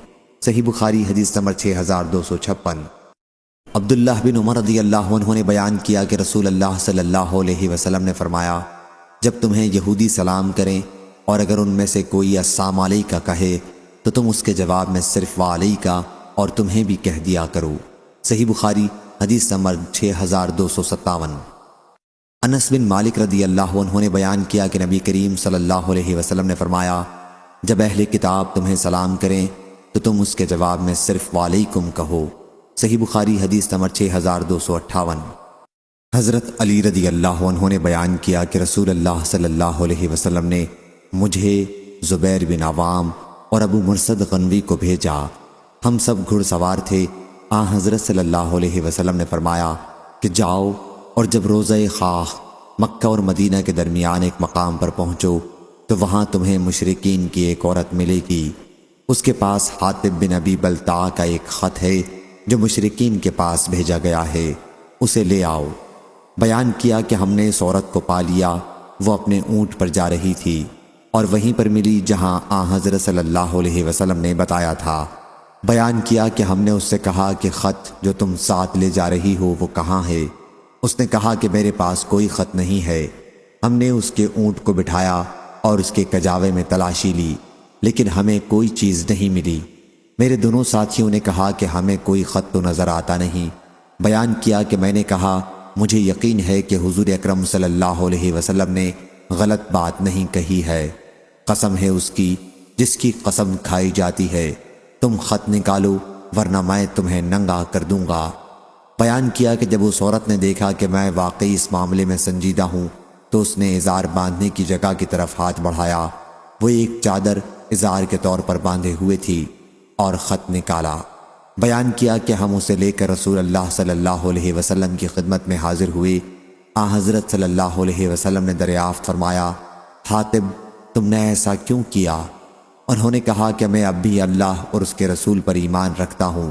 صحیح بخاری حدیث نمبر 6256۔ عبداللہ بن عمر رضی اللہ عنہ نے بیان کیا کہ رسول اللہ صلی اللہ علیہ وسلم نے فرمایا، جب تمہیں یہودی سلام کریں اور اگر ان میں سے کوئی السلام علیکہ کہے تو تم اس کے جواب میں صرف وعلیکہ اور تمہیں بھی کہہ دیا کرو۔ صحیح بخاری حدیث نمبر 6257۔ انس بن مالک رضی اللہ عنہ نے بیان کیا کہ نبی کریم صلی اللہ علیہ وسلم نے فرمایا، جب اہل کتاب تمہیں سلام کریں تو تم اس کے جواب میں صرف وعلیکم کہو۔ صحیح بخاری حدیث نمبر 6258۔ حضرت علی رضی اللہ عنہ نے بیان کیا کہ رسول اللہ صلی اللہ علیہ وسلم نے مجھے، زبیر بن عوام اور ابو مرصد غنوی کو بھیجا۔ ہم سب گھڑ سوار تھے۔ حضرت صلی اللہ علیہ وسلم نے فرمایا کہ جاؤ اور جب روضہ خاخ مکہ اور مدینہ کے درمیان ایک مقام پر پہنچو تو وہاں تمہیں مشرکین کی ایک عورت ملے گی۔ اس کے پاس حاطب بن ابی بلتع کا ایک خط ہے جو مشرکین کے پاس بھیجا گیا ہے، اسے لے آؤ۔ بیان کیا کہ ہم نے اس عورت کو پا لیا، وہ اپنے اونٹ پر جا رہی تھی اور وہیں پر ملی جہاں حضرت صلی اللہ علیہ وسلم نے بتایا تھا۔ بیان کیا کہ ہم نے اس سے کہا کہ خط جو تم ساتھ لے جا رہی ہو وہ کہاں ہے؟ اس نے کہا کہ میرے پاس کوئی خط نہیں ہے۔ ہم نے اس کے اونٹ کو بٹھایا اور اس کے کجاوے میں تلاشی لی، لیکن ہمیں کوئی چیز نہیں ملی۔ میرے دونوں ساتھیوں نے کہا کہ ہمیں کوئی خط تو نظر آتا نہیں۔ بیان کیا کہ میں نے کہا مجھے یقین ہے کہ حضور اکرم صلی اللہ علیہ وسلم نے غلط بات نہیں کہی ہے، قسم ہے اس کی جس کی قسم کھائی جاتی ہے، تم خط نکالو ورنہ میں تمہیں ننگا کر دوں گا۔ بیان کیا کہ جب اس عورت نے دیکھا کہ میں واقعی اس معاملے میں سنجیدہ ہوں تو اس نے ازار باندھنے کی جگہ کی طرف ہاتھ بڑھایا۔ وہ ایک چادر ازار کے طور پر باندھے ہوئے تھی اور خط نکالا۔ بیان کیا کہ ہم اسے لے کر رسول اللہ صلی اللہ علیہ وسلم کی خدمت میں حاضر ہوئے۔ حضرت صلی اللہ علیہ وسلم نے دریافت فرمایا، حاطب تم نے ایسا کیوں کیا؟ انہوں نے کہا کہ میں اب بھی اللہ اور اس کے رسول پر ایمان رکھتا ہوں،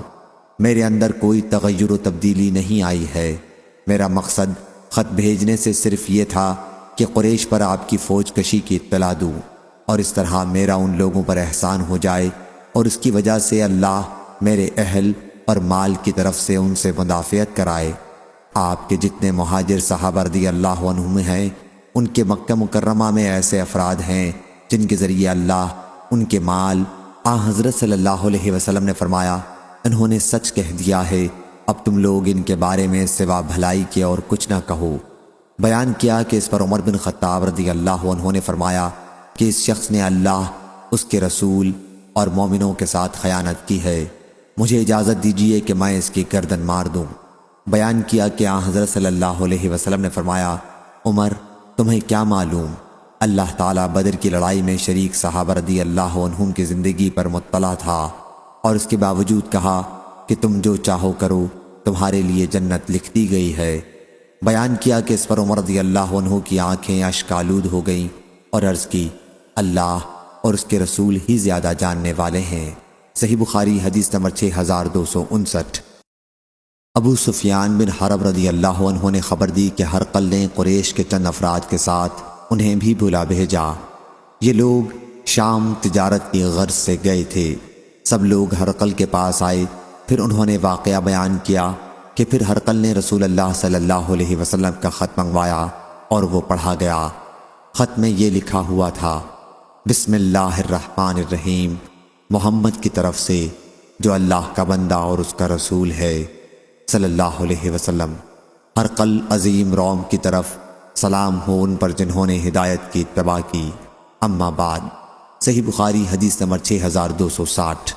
میرے اندر کوئی تغیر و تبدیلی نہیں آئی ہے۔ میرا مقصد خط بھیجنے سے صرف یہ تھا کہ قریش پر آپ کی فوج کشی کی اطلاع دوں اور اس طرح میرا ان لوگوں پر احسان ہو جائے اور اس کی وجہ سے اللہ میرے اہل اور مال کی طرف سے ان سے مدافعت کرائے۔ آپ کے جتنے مہاجر صحابہ رضی اللہ عنہم ہیں، ان کے مکہ مکرمہ میں ایسے افراد ہیں جن کے ذریعے اللہ ان کے مال۔ حضرت صلی اللہ علیہ وسلم نے فرمایا، انہوں نے سچ کہہ دیا ہے، اب تم لوگ ان کے بارے میں سوا بھلائی کے اور کچھ نہ کہو۔ بیان کیا کہ اس پر عمر بن خطاب رضی اللہ عنہ نے فرمایا کہ اس شخص نے اللہ، اس کے رسول اور مومنوں کے ساتھ خیانت کی ہے، مجھے اجازت دیجیے کہ میں اس کی گردن مار دوں۔ بیان کیا کہ حضرت صلی اللہ علیہ وسلم نے فرمایا، عمر تمہیں کیا معلوم، اللہ تعالیٰ بدر کی لڑائی میں شریک صحابہ رضی اللہ عنہم کی زندگی پر مطلع تھا اور اس کے باوجود کہا کہ تم جو چاہو کرو، تمہارے لیے جنت لکھ دی گئی ہے۔ بیان کیا کہ اس پر عمر رضی اللہ عنہ کی آنکھیں اشک آلود ہو گئیں اور عرض کی، اللہ اور اس کے رسول ہی زیادہ جاننے والے ہیں۔ صحیح بخاری حدیث نمبر 6259۔ ابو سفیان بن حرب رضی اللہ عنہ نے خبر دی کہ ہرقل نے قریش کے چند افراد کے ساتھ انہیں بھی بلا بھیجا۔ یہ لوگ شام تجارت کی غرض سے گئے تھے۔ سب لوگ ہرقل کے پاس آئے، پھر انہوں نے واقعہ بیان کیا کہ پھر ہرقل نے رسول اللہ صلی اللہ علیہ وسلم کا خط منگوایا اور وہ پڑھا گیا۔ خط میں یہ لکھا ہوا تھا، بسم اللہ الرحمن الرحیم، محمد کی طرف سے جو اللہ کا بندہ اور اس کا رسول ہے صلی اللہ علیہ وسلم، ہرقل عظیم روم کی طرف سلام ہو ان پر جنہوں نے ہدایت کی اتباع کی، اما بعد۔ صحیح بخاری حدیث نمبر 6260۔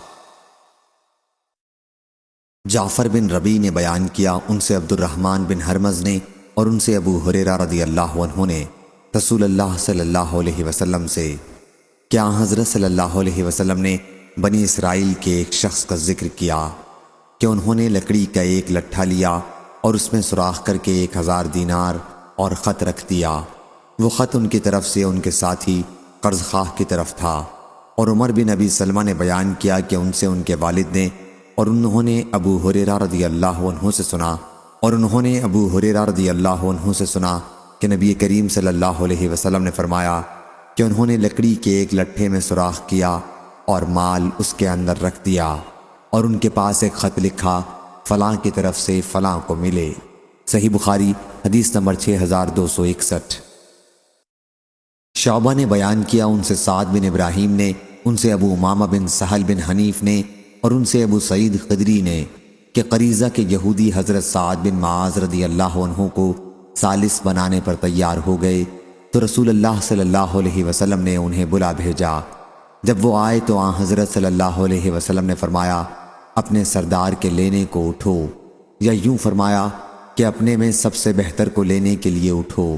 جعفر بن ربیع نے بیان کیا، ان سے عبد الرحمن بن حرمز نے اور ان سے ابو ہریرہ رضی اللہ عنہ نے رسول اللہ صلی اللہ علیہ وسلم سے کیا حضرت صلی اللہ علیہ وسلم نے بنی اسرائیل کے ایک شخص کا ذکر کیا کہ انہوں نے لکڑی کا ایک لٹھا لیا اور اس میں سوراخ کر کے 1000 دینار اور خط رکھ دیا۔ وہ خط ان کی طرف سے ان کے ساتھی قرض خواہ کی طرف تھا اور عمر بن ابی سلمہ نے بیان کیا کہ ان سے ان کے والد نے اور انہوں نے ابو ہریرہ رضی اللہ عنہ سے سنا کہ نبی کریم صلی اللہ علیہ وسلم نے فرمایا کہ انہوں نے لکڑی کے ایک لٹھے میں سوراخ کیا اور مال اس کے اندر رکھ دیا اور ان کے پاس ایک خط لکھا فلاں کی طرف سے فلاں کو ملے۔ صحیح بخاری حدیث نمبر 6261۔ شعبہ نے بیان کیا ان سے سعد بن ابراہیم نے، ان سے ابو امامہ بن سہل بن حنیف نے اور ان سے ابو سعید خدری نے کہ قریظہ کے یہودی حضرت سعد بن معاذ رضی اللہ عنہ کو ثالث بنانے پر تیار ہو گئے تو رسول اللہ صلی اللہ علیہ وسلم نے انہیں بلا بھیجا۔ جب وہ آئے تو آن حضرت صلی اللہ علیہ وسلم نے فرمایا اپنے سردار کے لینے کو اٹھو، یا یوں فرمایا کہ اپنے میں سب سے بہتر کو لینے کے لیے اٹھو۔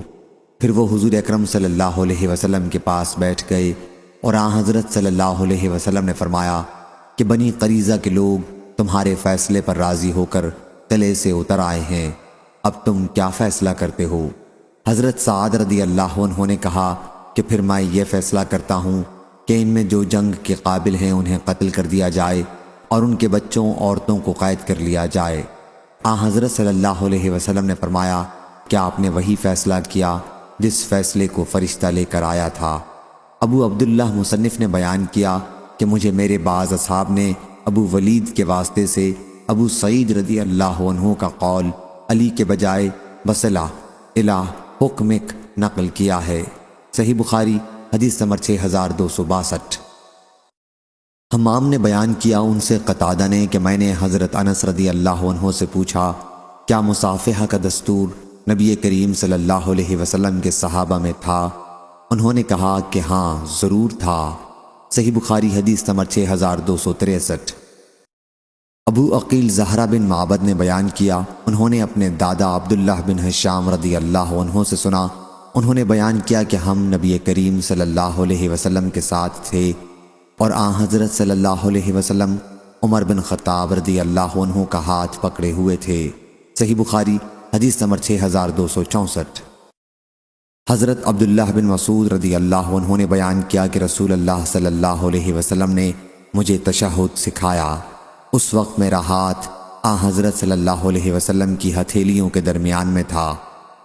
پھر وہ حضور اکرم صلی اللہ علیہ وسلم کے پاس بیٹھ گئے اور آن حضرت صلی اللہ علیہ وسلم نے فرمایا کہ بنی قریظہ کے لوگ تمہارے فیصلے پر راضی ہو کر قلعے سے اتر آئے ہیں، اب تم کیا فیصلہ کرتے ہو؟ حضرت سعد رضی اللہ عنہ نے کہا کہ پھر میں یہ فیصلہ کرتا ہوں کہ ان میں جو جنگ کے قابل ہیں انہیں قتل کر دیا جائے اور ان کے بچوں عورتوں کو قید کر لیا جائے۔ حضرت صلی اللہ علیہ وسلم نے فرمایا کہ آپ نے وہی فیصلہ کیا جس فیصلے کو فرشتہ لے کر آیا تھا۔ ابو عبداللہ مصنف نے بیان کیا کہ مجھے میرے بعض اصحاب نے ابو ولید کے واسطے سے ابو سعید رضی اللہ عنہ کا قول علی کے بجائے بصلہ الہ حکمک نقل کیا ہے۔ صحیح بخاری حدیث نمبر 6262۔ حمام نے بیان کیا ان سے قتادہ نے کہ میں نے حضرت انس رضی اللہ عنہ سے پوچھا کیا مصافحہ کا دستور نبی کریم صلی اللہ علیہ وسلم کے صحابہ میں تھا؟ انہوں نے کہا کہ ہاں ضرور تھا۔ صحیح بخاری حدیث نمبر 6263۔ ابو عقیل زہرہ بن معبد نے بیان کیا انہوں نے اپنے دادا عبداللہ بن ہشام رضی اللہ عنہ سے سنا، انہوں نے بیان کیا کہ ہم نبی کریم صلی اللہ علیہ وسلم کے ساتھ تھے اور آن حضرت صلی اللہ علیہ وسلم عمر بن خطاب رضی اللہ عنہ کا ہاتھ پکڑے ہوئے تھے۔ صحیح بخاری حدیث نمبر 6264۔ حضرت عبداللہ بن مسعود رضی اللہ عنہ نے بیان کیا کہ رسول اللہ صلی اللہ علیہ وسلم نے مجھے تشہد سکھایا، اس وقت میرا ہاتھ آن حضرت صلی اللہ علیہ وسلم کی ہتھیلیوں کے درمیان میں تھا،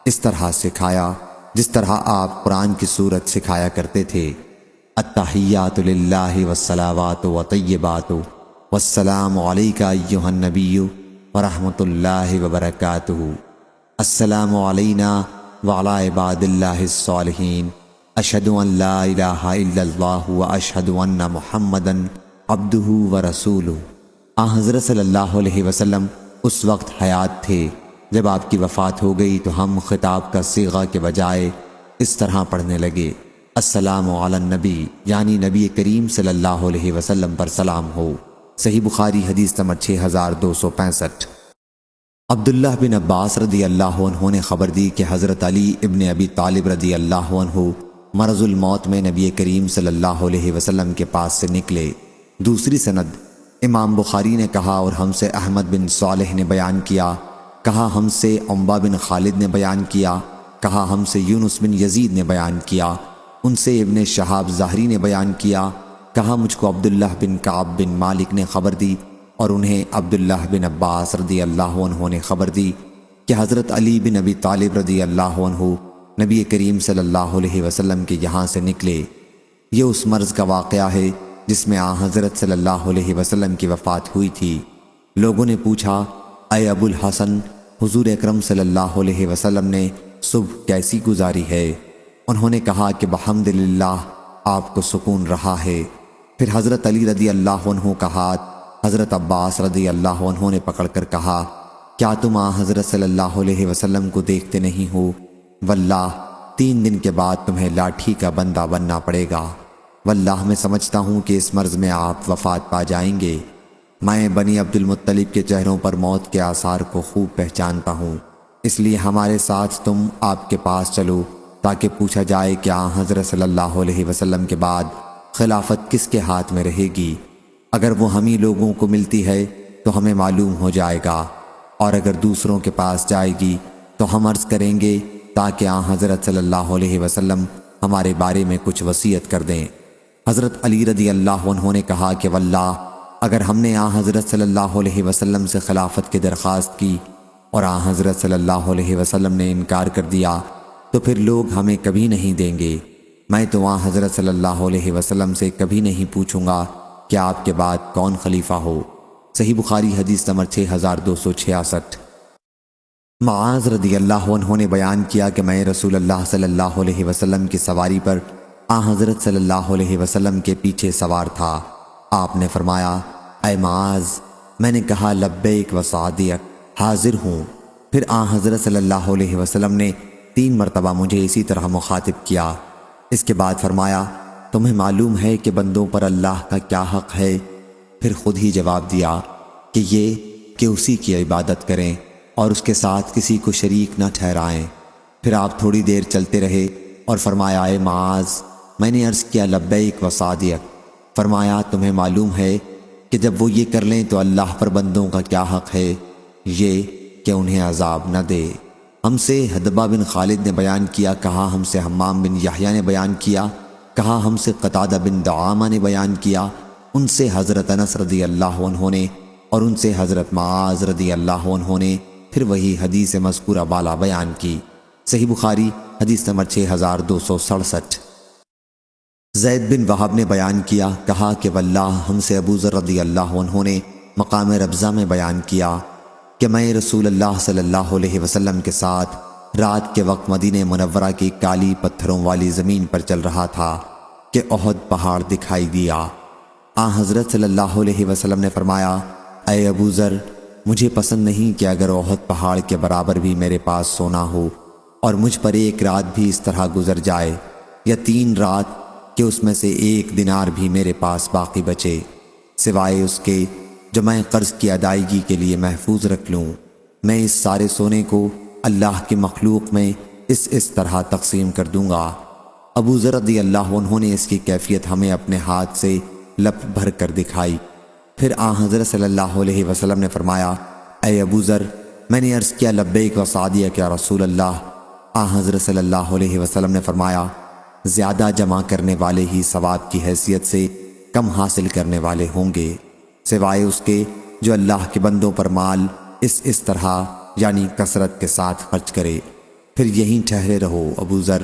اس طرح سکھایا جس طرح آپ قرآن کی سورت سکھایا کرتے تھے، التحیات للہ والصلاوات وطیبات والسلام علیک ایہا النبی ورحمۃ اللہ وبرکاتہ، السلام علینا وعلی عباد اللہ الصالحین، اشہد ان لا الہ الا اللہ واشہد ان محمدا عبدہ ورسولہ۔ حضرت صلی اللہ علیہ وسلم اس وقت حیات تھے، جب آپ کی وفات ہو گئی تو ہم خطاب کا صیغہ کے بجائے اس طرح پڑھنے لگے، السلام علی النبی، یعنی نبی کریم صلی اللہ علیہ وسلم پر سلام ہو۔ صحیح بخاری حدیث نمبر 6265۔ عبداللہ بن عباس رضی اللہ عنہ نے خبر دی کہ حضرت علی ابن ابی طالب رضی اللہ عنہ مرض الموت میں نبی کریم صلی اللہ علیہ وسلم کے پاس سے نکلے۔ دوسری سند امام بخاری نے کہا اور ہم سے احمد بن صالح نے بیان کیا، کہا ہم سے عنبہ بن خالد نے بیان کیا، کہا ہم سے یونس بن یزید نے بیان کیا، ان سے ابن شہاب ظاہری نے بیان کیا، کہا مجھ کو عبداللہ بن کعب بن مالک نے خبر دی اور انہیں عبداللہ بن عباس رضی اللہ عنہ نے خبر دی کہ حضرت علی بن ابی طالب رضی اللہ عنہ نبی کریم صلی اللہ علیہ وسلم کے یہاں سے نکلے۔ یہ اس مرض کا واقعہ ہے جس میں حضرت صلی اللہ علیہ وسلم کی وفات ہوئی تھی۔ لوگوں نے پوچھا اے ابو الحسن، حضور اکرم صلی اللہ علیہ وسلم نے صبح کیسی گزاری ہے؟ انہوں نے کہا کہ بحمدللہ آپ کو سکون رہا ہے۔ پھر حضرت علی رضی اللہ عنہ کا ہاتھ حضرت عباس رضی اللہ عنہ نے پکڑ کر کہا کیا تم حضرت صلی اللہ علیہ وسلم کو دیکھتے نہیں ہو؟ واللہ 3 دن کے بعد تمہیں لاٹھی کا بندہ بننا پڑے گا، واللہ میں سمجھتا ہوں کہ اس مرض میں آپ وفات پا جائیں گے۔ میں بنی عبد المطلب کے چہروں پر موت کے آثار کو خوب پہچانتا ہوں، اس لیے ہمارے ساتھ تم آپ کے پاس چلو تاکہ پوچھا جائے کہ حضرت صلی اللہ علیہ وسلم کے بعد خلافت کس کے ہاتھ میں رہے گی۔ اگر وہ ہمیں لوگوں کو ملتی ہے تو ہمیں معلوم ہو جائے گا، اور اگر دوسروں کے پاس جائے گی تو ہم عرض کریں گے تاکہ حضرت صلی اللہ علیہ وسلم ہمارے بارے میں کچھ وصیت کر دیں۔ حضرت علی رضی اللہ عنہ نے کہا کہ واللہ اگر ہم نے آن حضرت صلی اللہ علیہ وسلم سے خلافت کی درخواست کی اور آن حضرت صلی اللہ علیہ وسلم نے انکار کر دیا تو پھر لوگ ہمیں کبھی نہیں دیں گے۔ میں تو آن حضرت صلی اللہ علیہ وسلم سے کبھی نہیں پوچھوں گا کہ آپ کے بعد کون خلیفہ ہو۔ صحیح بخاری حدیث نمبر 6266۔ معاذ رضی اللہ عنہ نے بیان کیا کہ میں رسول اللہ صلی اللہ علیہ وسلم کی سواری پر آن حضرت صلی اللہ علیہ وسلم کے پیچھے سوار تھا۔ آپ نے فرمایا اے معاذ، میں نے کہا لبیک و سعدیک، حاضر ہوں۔ پھر آن حضرت صلی اللہ علیہ وسلم نے 3 مرتبہ مجھے اسی طرح مخاطب کیا۔ اس کے بعد فرمایا تمہیں معلوم ہے کہ بندوں پر اللہ کا کیا حق ہے؟ پھر خود ہی جواب دیا کہ یہ کہ اسی کی عبادت کریں اور اس کے ساتھ کسی کو شریک نہ ٹھہرائیں۔ پھر آپ تھوڑی دیر چلتے رہے اور فرمایا اے معاذ، میں نے عرض کیا لبیک و سعدیک۔ فرمایا تمہیں معلوم ہے کہ جب وہ یہ کر لیں تو اللہ پر بندوں کا کیا حق ہے؟ یہ کہ انہیں عذاب نہ دے۔ ہم سے حدبہ بن خالد نے بیان کیا، کہا ہم سے حمام بن یحییٰ نے بیان کیا، کہا ہم سے قتادہ بن دعامہ نے بیان کیا، ان سے حضرت انس رضی اللہ عنہ نے اور ان سے حضرت معاذ رضی اللہ عنہ نے پھر وہی حدیث مذکورہ بالا بیان کی۔ صحیح بخاری حدیث نمبر 6267۔ زید بن وہب نے بیان کیا، کہا کہ واللہ ہم سے ابو ذر رضی اللہ عنہ نے مقام ربضہ میں بیان کیا کہ میں رسول اللہ صلی اللہ علیہ وسلم کے ساتھ رات کے وقت مدینہ منورہ کی کالی پتھروں والی زمین پر چل رہا تھا کہ احد پہاڑ دکھائی دیا۔ آن حضرت صلی اللہ علیہ وسلم نے فرمایا اے ابو ذر، مجھے پسند نہیں کہ اگر احد پہاڑ کے برابر بھی میرے پاس سونا ہو اور مجھ پر 1 رات بھی اس طرح گزر جائے یا 3 رات کہ اس میں سے 1 دینار بھی میرے پاس باقی بچے سوائے اس کے جو میں قرض کی ادائیگی کے لیے محفوظ رکھ لوں، میں اس سارے سونے کو اللہ کی مخلوق میں اس طرح تقسیم کر دوں گا۔ ابو ذر رضی اللہ عنہ نے اس کی کیفیت ہمیں اپنے ہاتھ سے لپ بھر کر دکھائی۔ پھر آن حضرت صلی اللہ علیہ وسلم نے فرمایا اے ابو ذر، میں نے عرض کیا لبیک و سعدیک یا رسول اللہ۔ آن حضرت صلی اللہ علیہ وسلم نے فرمایا زیادہ جمع کرنے والے ہی ثواب کی حیثیت سے کم حاصل کرنے والے ہوں گے، سوائے اس کے جو اللہ کے بندوں پر مال اس طرح یعنی کثرت کے ساتھ خرچ کرے۔ پھر یہیں ٹھہرے رہو ابو ذر،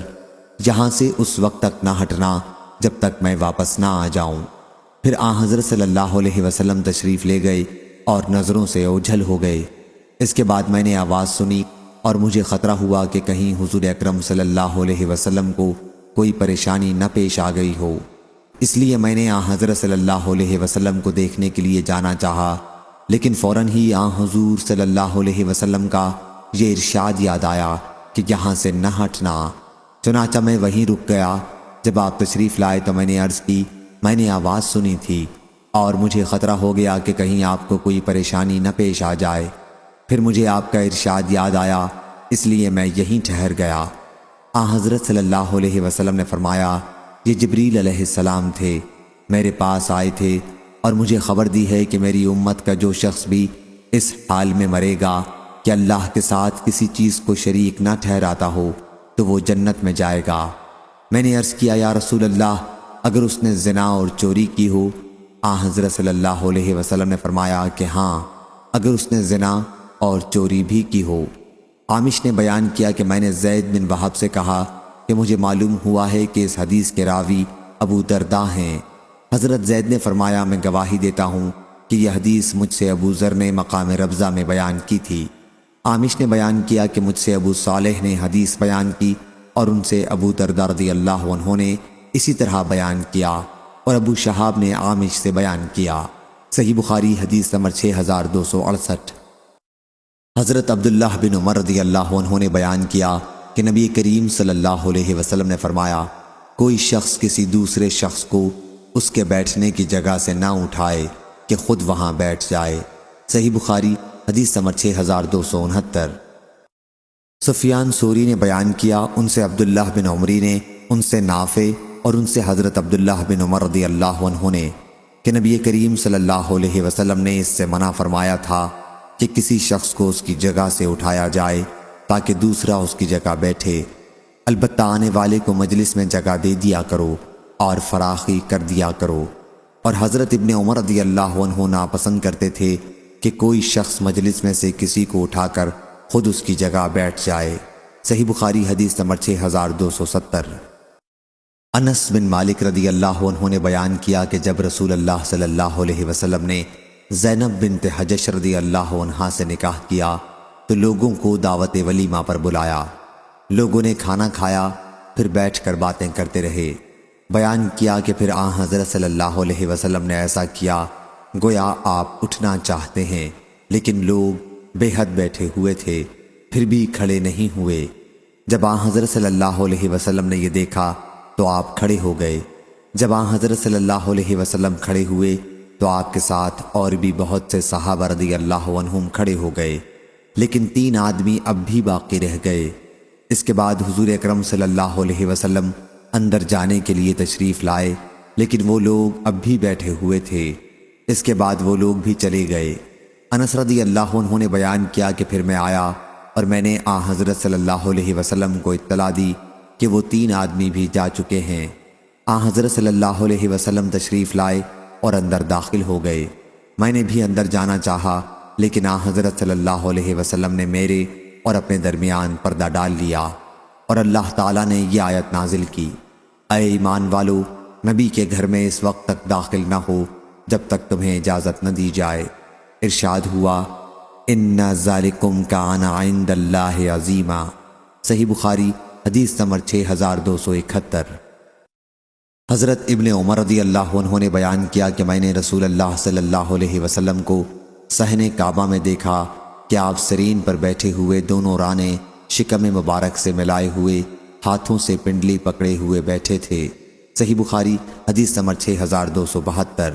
یہاں سے اس وقت تک نہ ہٹنا جب تک میں واپس نہ آ جاؤں۔ پھر آن حضرت صلی اللہ علیہ وسلم تشریف لے گئے اور نظروں سے اوجھل ہو گئے۔ اس کے بعد میں نے آواز سنی اور مجھے خطرہ ہوا کہ کہیں حضور اکرم صلی اللہ علیہ وسلم کو کوئی پریشانی نہ پیش آ گئی ہو، اس لیے میں نے آن حضرت صلی اللہ علیہ وسلم کو دیکھنے کے لیے جانا چاہا، لیکن فوراً ہی آن حضور صلی اللہ علیہ وسلم کا یہ ارشاد یاد آیا کہ یہاں سے نہ ہٹنا۔ چنانچہ میں وہیں رک گیا۔ جب آپ تشریف لائے تو میں نے عرض کی میں نے آواز سنی تھی اور مجھے خطرہ ہو گیا کہ کہیں آپ کو کوئی پریشانی نہ پیش آ جائے۔ پھر مجھے آپ کا ارشاد یاد آیا، اس لیے میں یہیں ٹھہر گیا۔ آن حضرت صلی اللہ علیہ وسلم نے فرمایا یہ جبریل علیہ السلام تھے، میرے پاس آئے تھے اور مجھے خبر دی ہے کہ میری امت کا جو شخص بھی اس حال میں مرے گا کہ اللہ کے ساتھ کسی چیز کو شریک نہ ٹھہراتا ہو تو وہ جنت میں جائے گا۔ میں نے عرض کیا یا رسول اللہ، اگر اس نے زنا اور چوری کی ہو؟ آن حضرت صلی اللہ علیہ وسلم نے فرمایا کہ ہاں، اگر اس نے زنا اور چوری بھی کی ہو۔ عامش نے بیان کیا کہ میں نے زید بن وہب سے کہا کہ مجھے معلوم ہوا ہے کہ اس حدیث کے راوی ابو درداء ہیں۔ حضرت زید نے فرمایا میں گواہی دیتا ہوں کہ یہ حدیث مجھ سے ابو ذر نے مقام ربضہ میں بیان کی تھی۔ عامش نے بیان کیا کہ مجھ سے ابو صالح نے حدیث بیان کی اور ان سے ابو درداء رضی اللہ عنہ نے اسی طرح بیان کیا اور ابو شہاب نے عامش سے بیان کیا۔ صحیح بخاری حدیث نمبر 6268۔ حضرت عبداللہ بن عمر رضی اللہ عنہ نے بیان کیا کہ نبی کریم صلی اللہ علیہ وسلم نے فرمایا کوئی شخص کسی دوسرے شخص کو اس کے بیٹھنے کی جگہ سے نہ اٹھائے کہ خود وہاں بیٹھ جائے۔ صحیح بخاری حدیث نمبر 6269۔ سفیان ثوری نے بیان کیا، ان سے عبداللہ بن عمری نے، ان سے نافع اور ان سے حضرت عبداللہ بن عمر رضی اللہ عنہ نے کہ نبی کریم صلی اللہ علیہ وسلم نے اس سے منع فرمایا تھا کہ کسی شخص کو اس کی جگہ سے اٹھایا جائے تاکہ دوسرا اس کی جگہ بیٹھے، البتہ آنے والے کو مجلس میں جگہ دے دیا کرو اور فراخی کر دیا کرو۔ اور حضرت ابن عمر رضی اللہ عنہ ناپسند کرتے تھے کہ کوئی شخص مجلس میں سے کسی کو اٹھا کر خود اس کی جگہ بیٹھ جائے۔ صحیح بخاری حدیث نمبر 6270۔ انس بن مالک رضی اللہ عنہ نے بیان کیا کہ جب رسول اللہ صلی اللہ علیہ وسلم نے زینب بنت حجش رضی اللہ عنہا سے نکاح کیا تو لوگوں کو دعوت ولیمہ پر بلایا۔ لوگوں نے کھانا کھایا، پھر بیٹھ کر باتیں کرتے رہے۔ بیان کیا کہ پھر حضرت صلی اللہ علیہ وسلم نے ایسا کیا گویا آپ اٹھنا چاہتے ہیں، لیکن لوگ بے حد بیٹھے ہوئے تھے، پھر بھی کھڑے نہیں ہوئے۔ جب حضرت صلی اللہ علیہ وسلم نے یہ دیکھا تو آپ کھڑے ہو گئے۔ جب حضرت صلی اللہ علیہ وسلم کھڑے ہوئے تو آپ کے ساتھ اور بھی بہت سے صحابہ رضی اللہ عنہم کھڑے ہو گئے، لیکن 3 آدمی اب بھی باقی رہ گئے۔ اس کے بعد حضور اکرم صلی اللہ علیہ وسلم اندر جانے کے لیے تشریف لائے، لیکن وہ لوگ اب بھی بیٹھے ہوئے تھے۔ اس کے بعد وہ لوگ بھی چلے گئے۔ انس رضی اللہ عنہ نے بیان کیا کہ پھر میں آیا اور میں نے حضرت صلی اللہ علیہ وسلم کو اطلاع دی کہ وہ 3 آدمی بھی جا چکے ہیں۔ حضرت صلی اللہ علیہ وسلم تشریف لائے اور اندر داخل ہو گئے۔ میں نے بھی اندر جانا چاہا، لیکن حضرت صلی اللہ علیہ وسلم نے میرے اور اپنے درمیان پردہ ڈال لیا، اور اللہ تعالیٰ نے یہ آیت نازل کی: اے ایمان والو، نبی کے گھر میں اس وقت تک داخل نہ ہو جب تک تمہیں اجازت نہ دی جائے۔ ارشاد ہوا: ان ذالکم کان عند اللہ عظیما۔ صحیح بخاری حدیث نمبر 6271۔ حضرت ابن عمر رضی اللہ عنہ نے بیان کیا کہ میں نے رسول اللہ صلی اللہ علیہ وسلم کو صحن کعبہ میں دیکھا کہ آپ سرین پر بیٹھے ہوئے، دونوں رانے شکم مبارک سے ملائے ہوئے، ہاتھوں سے پنڈلی پکڑے ہوئے بیٹھے تھے۔ صحیح بخاری حدیث نمبر 6272۔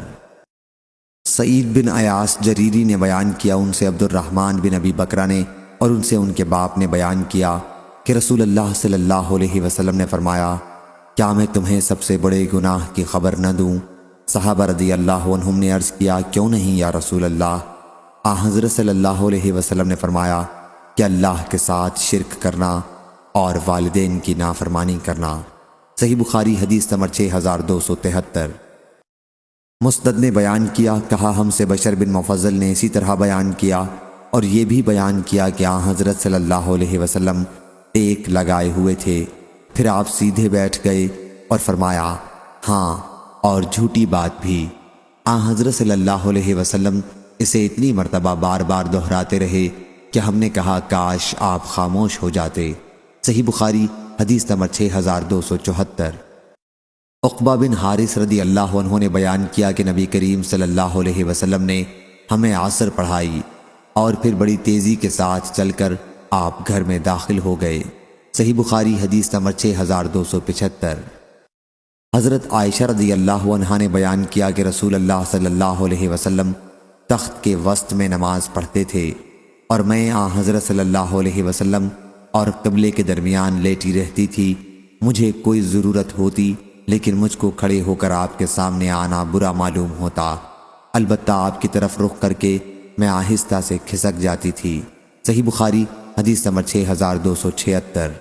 سعید بن ایاس جریری نے بیان کیا، ان سے عبد الرحمن بن ابی بکرہ نے اور ان سے ان کے باپ نے بیان کیا کہ رسول اللہ صلی اللہ علیہ وسلم نے فرمایا: کیا میں تمہیں سب سے بڑے گناہ کی خبر نہ دوں؟ صحابہ رضی اللہ عنہم نے عرض کیا: کیوں نہیں یا رسول اللہ؟ حضرت صلی اللہ علیہ وسلم نے فرمایا کہ اللہ کے ساتھ شرک کرنا اور والدین کی نافرمانی کرنا۔ صحیح بخاری حدیث نمبر 6273۔ مسند نے بیان کیا، کہا ہم سے بشر بن مفضل نے اسی طرح بیان کیا اور یہ بھی بیان کیا کہ حضرت صلی اللہ علیہ وسلم ٹیک لگائے ہوئے تھے، پھر آپ سیدھے بیٹھ گئے اور فرمایا: ہاں، اور جھوٹی بات بھی۔ حضرت صلی اللہ علیہ وسلم اسے اتنی مرتبہ بار بار دہراتے رہے کہ ہم نے کہا کاش آپ خاموش ہو جاتے۔ صحیح بخاری حدیث نمبر 6274۔ عقبہ بن حارث رضی اللہ عنہ نے بیان کیا کہ نبی کریم صلی اللہ علیہ وسلم نے ہمیں عصر پڑھائی اور پھر بڑی تیزی کے ساتھ چل کر آپ گھر میں داخل ہو گئے۔ صحیح بخاری حدیث نمبر 6275۔ حضرت عائشہ رضی اللہ عنہا نے بیان کیا کہ رسول اللہ صلی اللہ علیہ وسلم تخت کے وسط میں نماز پڑھتے تھے اور میں حضرت صلی اللہ علیہ وسلم اور قبلے کے درمیان لیٹی رہتی تھی۔ مجھے کوئی ضرورت ہوتی لیکن مجھ کو کھڑے ہو کر آپ کے سامنے آنا برا معلوم ہوتا، البتہ آپ کی طرف رخ کر کے میں آہستہ سے کھسک جاتی تھی۔ صحیح بخاری حدیث نمبر 6276۔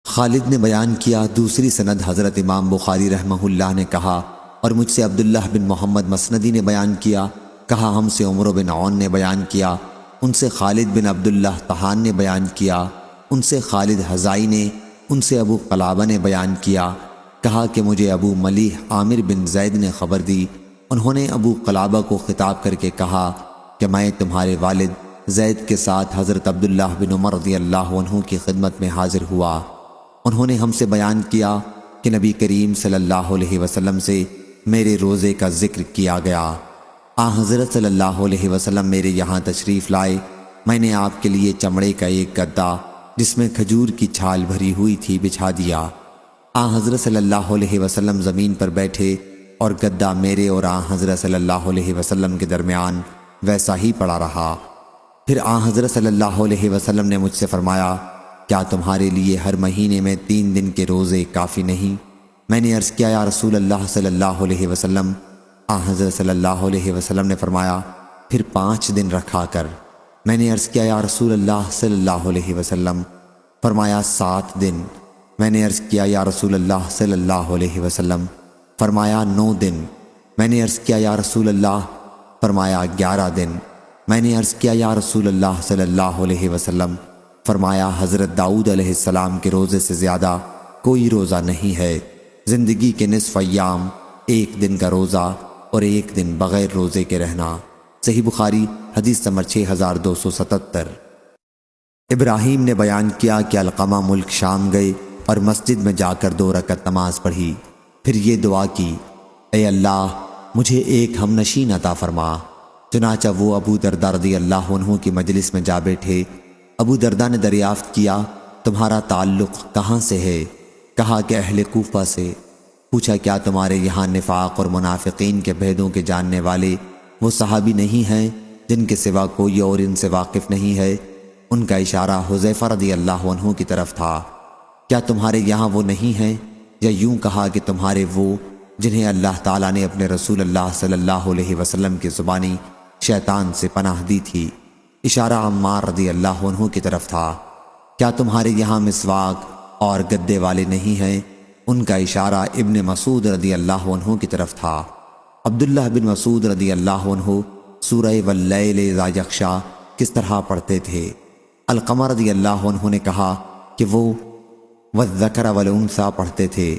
خالد نے بیان کیا، دوسری سند حضرت امام بخاری رحمہ اللہ نے کہا، اور مجھ سے عبداللہ بن محمد مسندی نے بیان کیا، کہا ہم سے عمر بن عون نے بیان کیا، ان سے خالد بن عبداللہ طحان نے بیان کیا، ان سے خالد حزائی نے، ان سے ابو قلابہ نے بیان کیا، کہا کہ مجھے ابو ملیح عامر بن زید نے خبر دی، انہوں نے ابو قلابہ کو خطاب کر کے کہا کہ میں تمہارے والد زید کے ساتھ حضرت عبداللہ بن عمر رضی اللہ عنہ کی خدمت میں حاضر ہوا۔ انہوں نے ہم سے بیان کیا کہ نبی کریم صلی اللہ علیہ وسلم سے میرے روزے کا ذکر کیا گیا۔ حضرت صلی اللہ علیہ وسلم میرے یہاں تشریف لائے، میں نے آپ کے لیے چمڑے کا ایک گدا جس میں کھجور کی چھال بھری ہوئی تھی بچھا دیا۔ حضرت صلی اللہ علیہ وسلم زمین پر بیٹھے اور گدا میرے اور حضرت صلی اللہ علیہ وسلم کے درمیان ویسا ہی پڑا رہا۔ پھر حضرت صلی اللہ علیہ وسلم نے مجھ سے فرمایا، کیا تمہارے لیے ہر مہینے میں 3 دن کے روزے کافی نہیں؟ میں نے عرض کیا، یا رسول اللہ صلی اللہ علیہ وسلم۔ حضرت صلی اللہ علیہ وسلم نے فرمایا، پھر 5 دن رکھا کر۔ میں نے عرض کیا، یا رسول اللہ صلی اللہ علیہ وسلم۔ فرمایا 7 دن۔ میں نے عرض کیا یا رسول اللہ صلی اللہ علیہ وسلم، فرمایا 9 دن۔ میں نے عرض کیا یا رسول اللہ، فرمایا 11 دن۔ میں نے عرض کیا یا رسول اللہ صلی اللہ علیہ وسلم، فرمایا حضرت داؤد علیہ السلام کے روزے سے زیادہ کوئی روزہ نہیں ہے۔ زندگی کے نصف ایام 1 دن کا روزہ اور 1 دن بغیر روزے کے رہنا۔ صحیح بخاری حدیث نمبر 6277۔ ابراہیم نے بیان کیا کہ علقمہ ملک شام گئے اور مسجد میں جا کر 2 رکعت نماز پڑھی، پھر یہ دعا کی، اے اللہ مجھے ایک ہم نشین عطا فرما۔ چنانچہ وہ ابو درداء رضی اللہ عنہ کی مجلس میں جا بیٹھے۔ ابو درداء نے دریافت کیا، تمہارا تعلق کہاں سے ہے؟ کہا کہ اہل کوفہ سے۔ پوچھا کیا تمہارے یہاں نفاق اور منافقین کے بھیدوں کے جاننے والے وہ صحابی نہیں ہیں جن کے سوا کوئی اور ان سے واقف نہیں ہے؟ ان کا اشارہ حذیفہ رضی اللہ عنہ کی طرف تھا۔ کیا تمہارے یہاں وہ نہیں ہیں؟ یا یوں کہا کہ تمہارے وہ جنہیں اللہ تعالیٰ نے اپنے رسول اللہ صلی اللہ علیہ وسلم کی زبانی شیطان سے پناہ دی تھی؟ اشارہ عمار رضی اللہ عنہ کی طرف تھا۔ کیا تمہارے یہاں مسواک اور گدے والے نہیں ہیں؟ ان کا اشارہ ابن مسعود رضی اللہ عنہ کی طرف تھا۔ عبداللہ بن مسعود رضی اللہ عنہ سورہ واللیل اذا یغشی کس طرح پڑھتے تھے؟ علقمہ رضی اللہ عنہ نے کہا کہ وہ والذکر والانثی پڑھتے تھے۔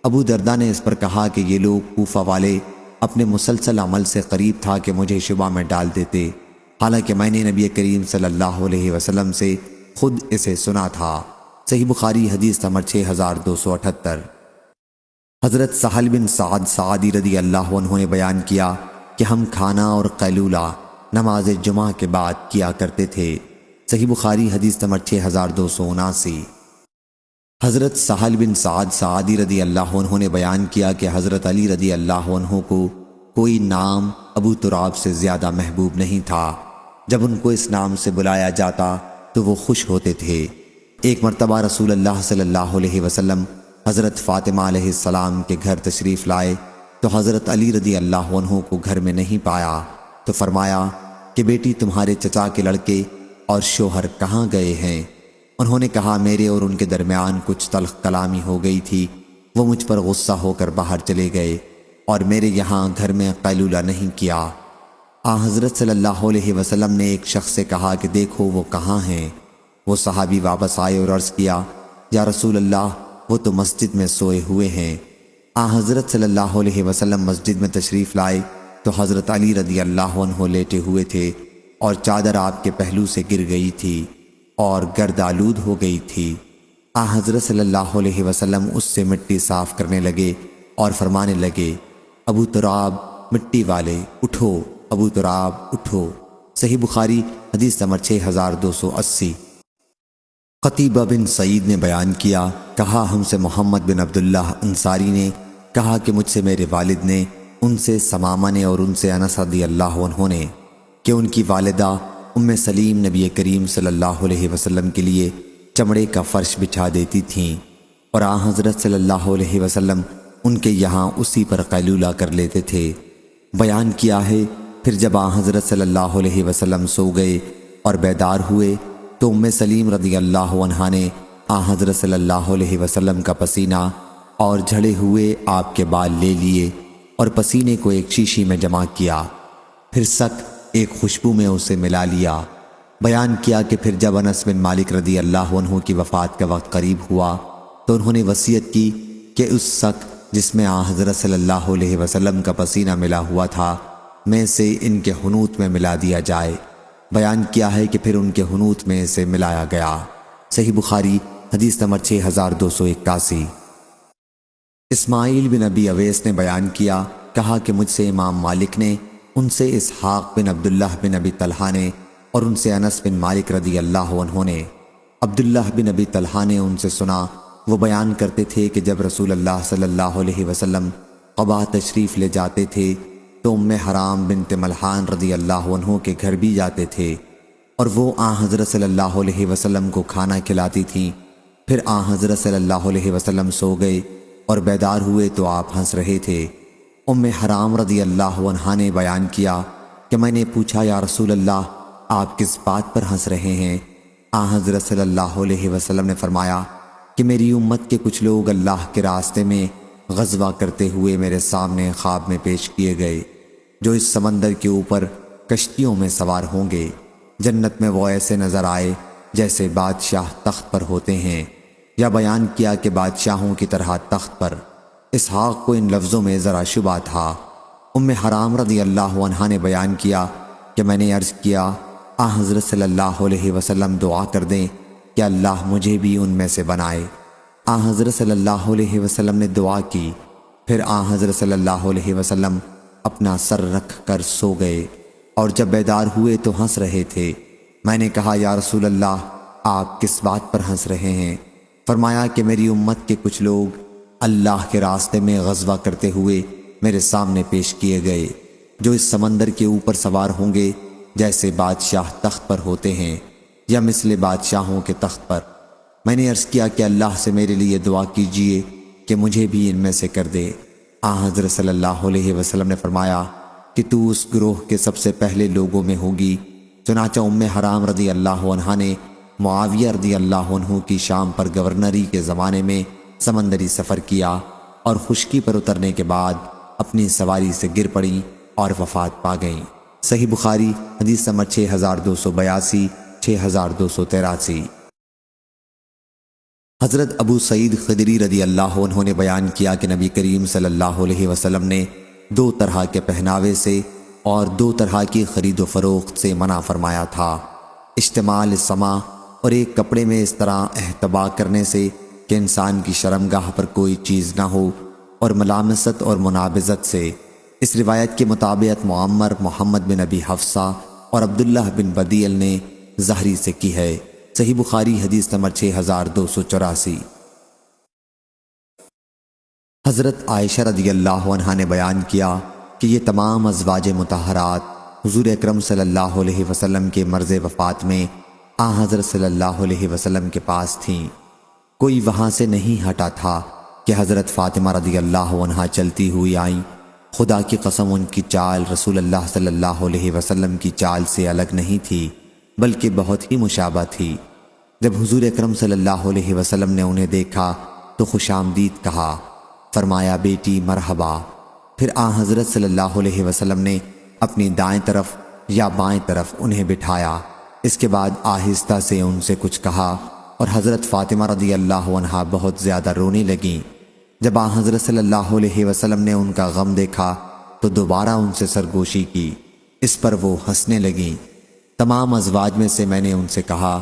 ابو درداء نے اس پر کہا کہ یہ لوگ کوفہ والے اپنے مسلسل عمل سے قریب تھا کہ مجھے شبہ میں ڈال دیتے، حالانکہ میں نے نبی کریم صلی اللہ علیہ وسلم سے خود اسے سنا تھا۔ صحیح بخاری حدیث نمبر 6278۔ حضرت سہل بن سعد سعدی رضی اللہ عنہ نے بیان کیا کہ ہم کھانا اور قیلولہ نماز جمعہ کے بعد کیا کرتے تھے۔ صحیح بخاری حدیث نمبر 6279۔ حضرت سہل بن سعد سعدی رضی اللہ عنہ نے بیان کیا کہ حضرت علی رضی اللہ عنہ کو کوئی نام ابو تراب سے زیادہ محبوب نہیں تھا۔ جب ان کو اس نام سے بلایا جاتا تو وہ خوش ہوتے تھے۔ ایک مرتبہ رسول اللہ صلی اللہ علیہ وسلم حضرت فاطمہ علیہ السلام کے گھر تشریف لائے تو حضرت علی رضی اللہ عنہ کو گھر میں نہیں پایا، تو فرمایا کہ بیٹی تمہارے چچا کے لڑکے اور شوہر کہاں گئے ہیں؟ انہوں نے کہا میرے اور ان کے درمیان کچھ تلخ کلامی ہو گئی تھی، وہ مجھ پر غصہ ہو کر باہر چلے گئے اور میرے یہاں گھر میں قیلولہ نہیں کیا۔ حضرت صلی اللہ علیہ وسلم نے ایک شخص سے کہا کہ دیکھو وہ کہاں ہیں؟ وہ صحابی واپس آئے اور عرض کیا یا رسول اللہ وہ تو مسجد میں سوئے ہوئے ہیں۔ حضرت صلی اللہ علیہ وسلم مسجد میں تشریف لائے تو حضرت علی رضی اللہ عنہ لیٹے ہوئے تھے اور چادر آپ کے پہلو سے گر گئی تھی اور گرد آلود ہو گئی تھی۔ حضرت صلی اللہ علیہ وسلم اس سے مٹی صاف کرنے لگے اور فرمانے لگے ابو تراب مٹی والے اٹھو، ابو تراب اٹھو۔ صحیح بخاری حدیث نمبر 6280۔ قتیبہ بن سعید نے بیان کیا، کہا ہم سے محمد بن عبداللہ انصاری نے کہا کہ مجھ سے میرے والد نے، ان سے ثمامہ نے اور ان سے انس رضی اللہ عنہ نے کہ ان کی والدہ ام سلیم نبی کریم صلی اللہ علیہ وسلم کے لیے چمڑے کا فرش بچھا دیتی تھیں اور حضرت صلی اللہ علیہ وسلم ان کے یہاں اسی پر قیلولہ کر لیتے تھے۔ بیان کیا ہے پھر جب حضرت صلی اللہ علیہ وسلم سو گئے اور بیدار ہوئے تو ام سلیم رضی اللہ عنہا نے حضرت صلی اللہ علیہ وسلم کا پسینہ اور جھڑے ہوئے آپ کے بال لے لیے اور پسینے کو ایک شیشی میں جمع کیا، پھر سک ایک خوشبو میں اسے ملا لیا۔ بیان کیا کہ پھر جب انس بن مالک رضی اللہ عنہ کی وفات کا وقت قریب ہوا تو انہوں نے وصیت کی کہ اس سک جس میں حضرت صلی اللہ علیہ وسلم کا پسینہ ملا ہوا تھا میں سے ان کے حنوط میں ملا دیا جائے۔ بیان کیا ہے کہ پھر ان کے حنوط میں اسے ملایا گیا۔ صحیح بخاری حدیث نمبر 6281۔ اسماعیل بن ابی اویس نے بیان کیا، کہا کہ مجھ سے امام مالک نے، ان سے اسحاق بن عبداللہ بن ابی طلحہ نے اور ان سے انس بن مالک رضی اللہ عنہ نے۔ عبداللہ بن ابی طلحہ نے ان سے سنا، وہ بیان کرتے تھے کہ جب رسول اللہ صلی اللہ علیہ وسلم قباء تشریف لے جاتے تھے تو ام حرام بنت ملحان رضی اللہ عنہ کے گھر بھی جاتے تھے اور وہ حضرت صلی اللہ علیہ وسلم کو کھانا کھلاتی تھیں۔ پھر حضرت صلی اللہ علیہ وسلم سو گئے اور بیدار ہوئے تو آپ ہنس رہے تھے۔ ام حرام رضی اللہ عنہا نے بیان کیا کہ میں نے پوچھا یا رسول اللہ آپ کس بات پر ہنس رہے ہیں؟ حضرت صلی اللہ علیہ وسلم نے فرمایا کہ میری امت کے کچھ لوگ اللہ کے راستے میں غزوہ کرتے ہوئے میرے سامنے خواب میں پیش کیے گئے، جو اس سمندر کے اوپر کشتیوں میں سوار ہوں گے۔ جنت میں وہ ایسے نظر آئے جیسے بادشاہ تخت پر ہوتے ہیں، یا بیان کیا کہ بادشاہوں کی طرح تخت پر۔ اسحاق کو ان لفظوں میں ذرا شبہ تھا۔ ام حرام رضی اللہ عنہا نے بیان کیا کہ میں نے عرض کیا، حضرت صلی اللہ علیہ وسلم دعا کر دیں کہ اللہ مجھے بھی ان میں سے بنائے۔ حضرت صلی اللہ علیہ وسلم نے دعا کی، پھر حضرت صلی اللہ علیہ وسلم اپنا سر رکھ کر سو گئے، اور جب بیدار ہوئے تو ہنس رہے تھے۔ میں نے کہا، یا رسول اللہ، آپ کس بات پر ہنس رہے ہیں؟ فرمایا کہ میری امت کے کچھ لوگ اللہ کے راستے میں غزوہ کرتے ہوئے میرے سامنے پیش کیے گئے، جو اس سمندر کے اوپر سوار ہوں گے جیسے بادشاہ تخت پر ہوتے ہیں، یا مثل بادشاہوں کے تخت پر۔ میں نے عرض کیا کہ اللہ سے میرے لیے دعا کیجئے کہ مجھے بھی ان میں سے کر دے۔ حضرت صلی اللہ علیہ وسلم نے فرمایا کہ تو اس گروہ کے سب سے پہلے لوگوں میں ہوگی۔ چنانچہ ام حرام رضی اللہ عنہا نے معاویہ رضی اللہ عنہ کی شام پر گورنری کے زمانے میں سمندری سفر کیا، اور خشکی پر اترنے کے بعد اپنی سواری سے گر پڑیں اور وفات پا گئیں۔ صحیح بخاری حدیث نمبر 6282، 6283۔ حضرت ابو سعید خدری رضی اللہ عنہ نے بیان کیا کہ نبی کریم صلی اللہ علیہ وسلم نے 2 طرح کے پہناوے سے اور 2 طرح کی خرید و فروخت سے منع فرمایا تھا، اشتمال سما، اور ایک کپڑے میں اس طرح احتبا کرنے سے کہ انسان کی شرمگاہ پر کوئی چیز نہ ہو، اور ملامست اور منابذت سے۔ اس روایت کے مطابق معمر محمد بن ابی حفصہ اور عبداللہ بن بدیل نے زہری سے کی ہے۔ صحیح بخاری حدیث نمبر 6284۔ حضرت عائشہ رضی اللہ عنہا نے بیان کیا کہ یہ تمام ازواج مطہرات حضور اکرم صلی اللہ علیہ وسلم کے مرض وفات میں حضرت صلی اللہ علیہ وسلم کے پاس تھیں۔ کوئی وہاں سے نہیں ہٹا تھا کہ حضرت فاطمہ رضی اللہ عنہا چلتی ہوئی آئیں۔ خدا کی قسم ان کی چال رسول اللہ صلی اللہ علیہ وسلم کی چال سے الگ نہیں تھی، بلکہ بہت ہی مشابہ تھی۔ جب حضور اکرم صلی اللہ علیہ وسلم نے انہیں دیکھا تو خوش آمدید کہا، فرمایا بیٹی مرحبا۔ پھر حضرت صلی اللہ علیہ وسلم نے اپنی دائیں طرف یا بائیں طرف انہیں بٹھایا، اس کے بعد آہستہ سے ان سے کچھ کہا، اور حضرت فاطمہ رضی اللہ عنہا بہت زیادہ رونے لگیں۔ جب حضرت صلی اللہ علیہ وسلم نے ان کا غم دیکھا تو دوبارہ ان سے سرگوشی کی، اس پر وہ ہنسنے لگیں۔ تمام ازواج میں سے میں نے ان سے کہا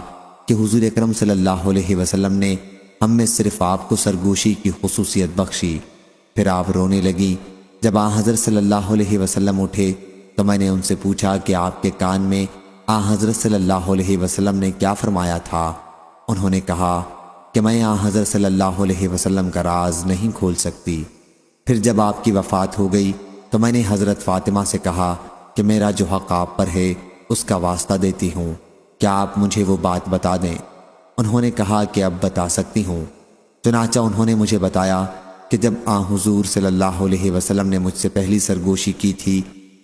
کہ حضور اکرم صلی اللہ علیہ وسلم نے ہم میں صرف آپ کو سرگوشی کی خصوصیت بخشی۔ پھر آپ رونے لگیں۔ جب حضرت صلی اللہ علیہ وسلم اٹھے تو میں نے ان سے پوچھا کہ آپ کے کان میں حضرت صلی اللہ علیہ وسلم نے کیا فرمایا تھا؟ انہوں نے کہا کہ میں حضرت صلی اللہ علیہ وسلم کا راز نہیں کھول سکتی۔ پھر جب آپ کی وفات ہو گئی تو میں نے حضرت فاطمہ سے کہا کہ میرا جو حق آپ پر ہے اس کا واسطہ دیتی ہوں، کیا آپ مجھے وہ بات بتا دیں؟ انہوں نے کہا کہ اب بتا سکتی ہوں۔ چنانچہ انہوں نے مجھے بتایا کہ جب حضور صلی اللہ علیہ وسلم نے مجھ سے پہلی سرگوشی کی تھی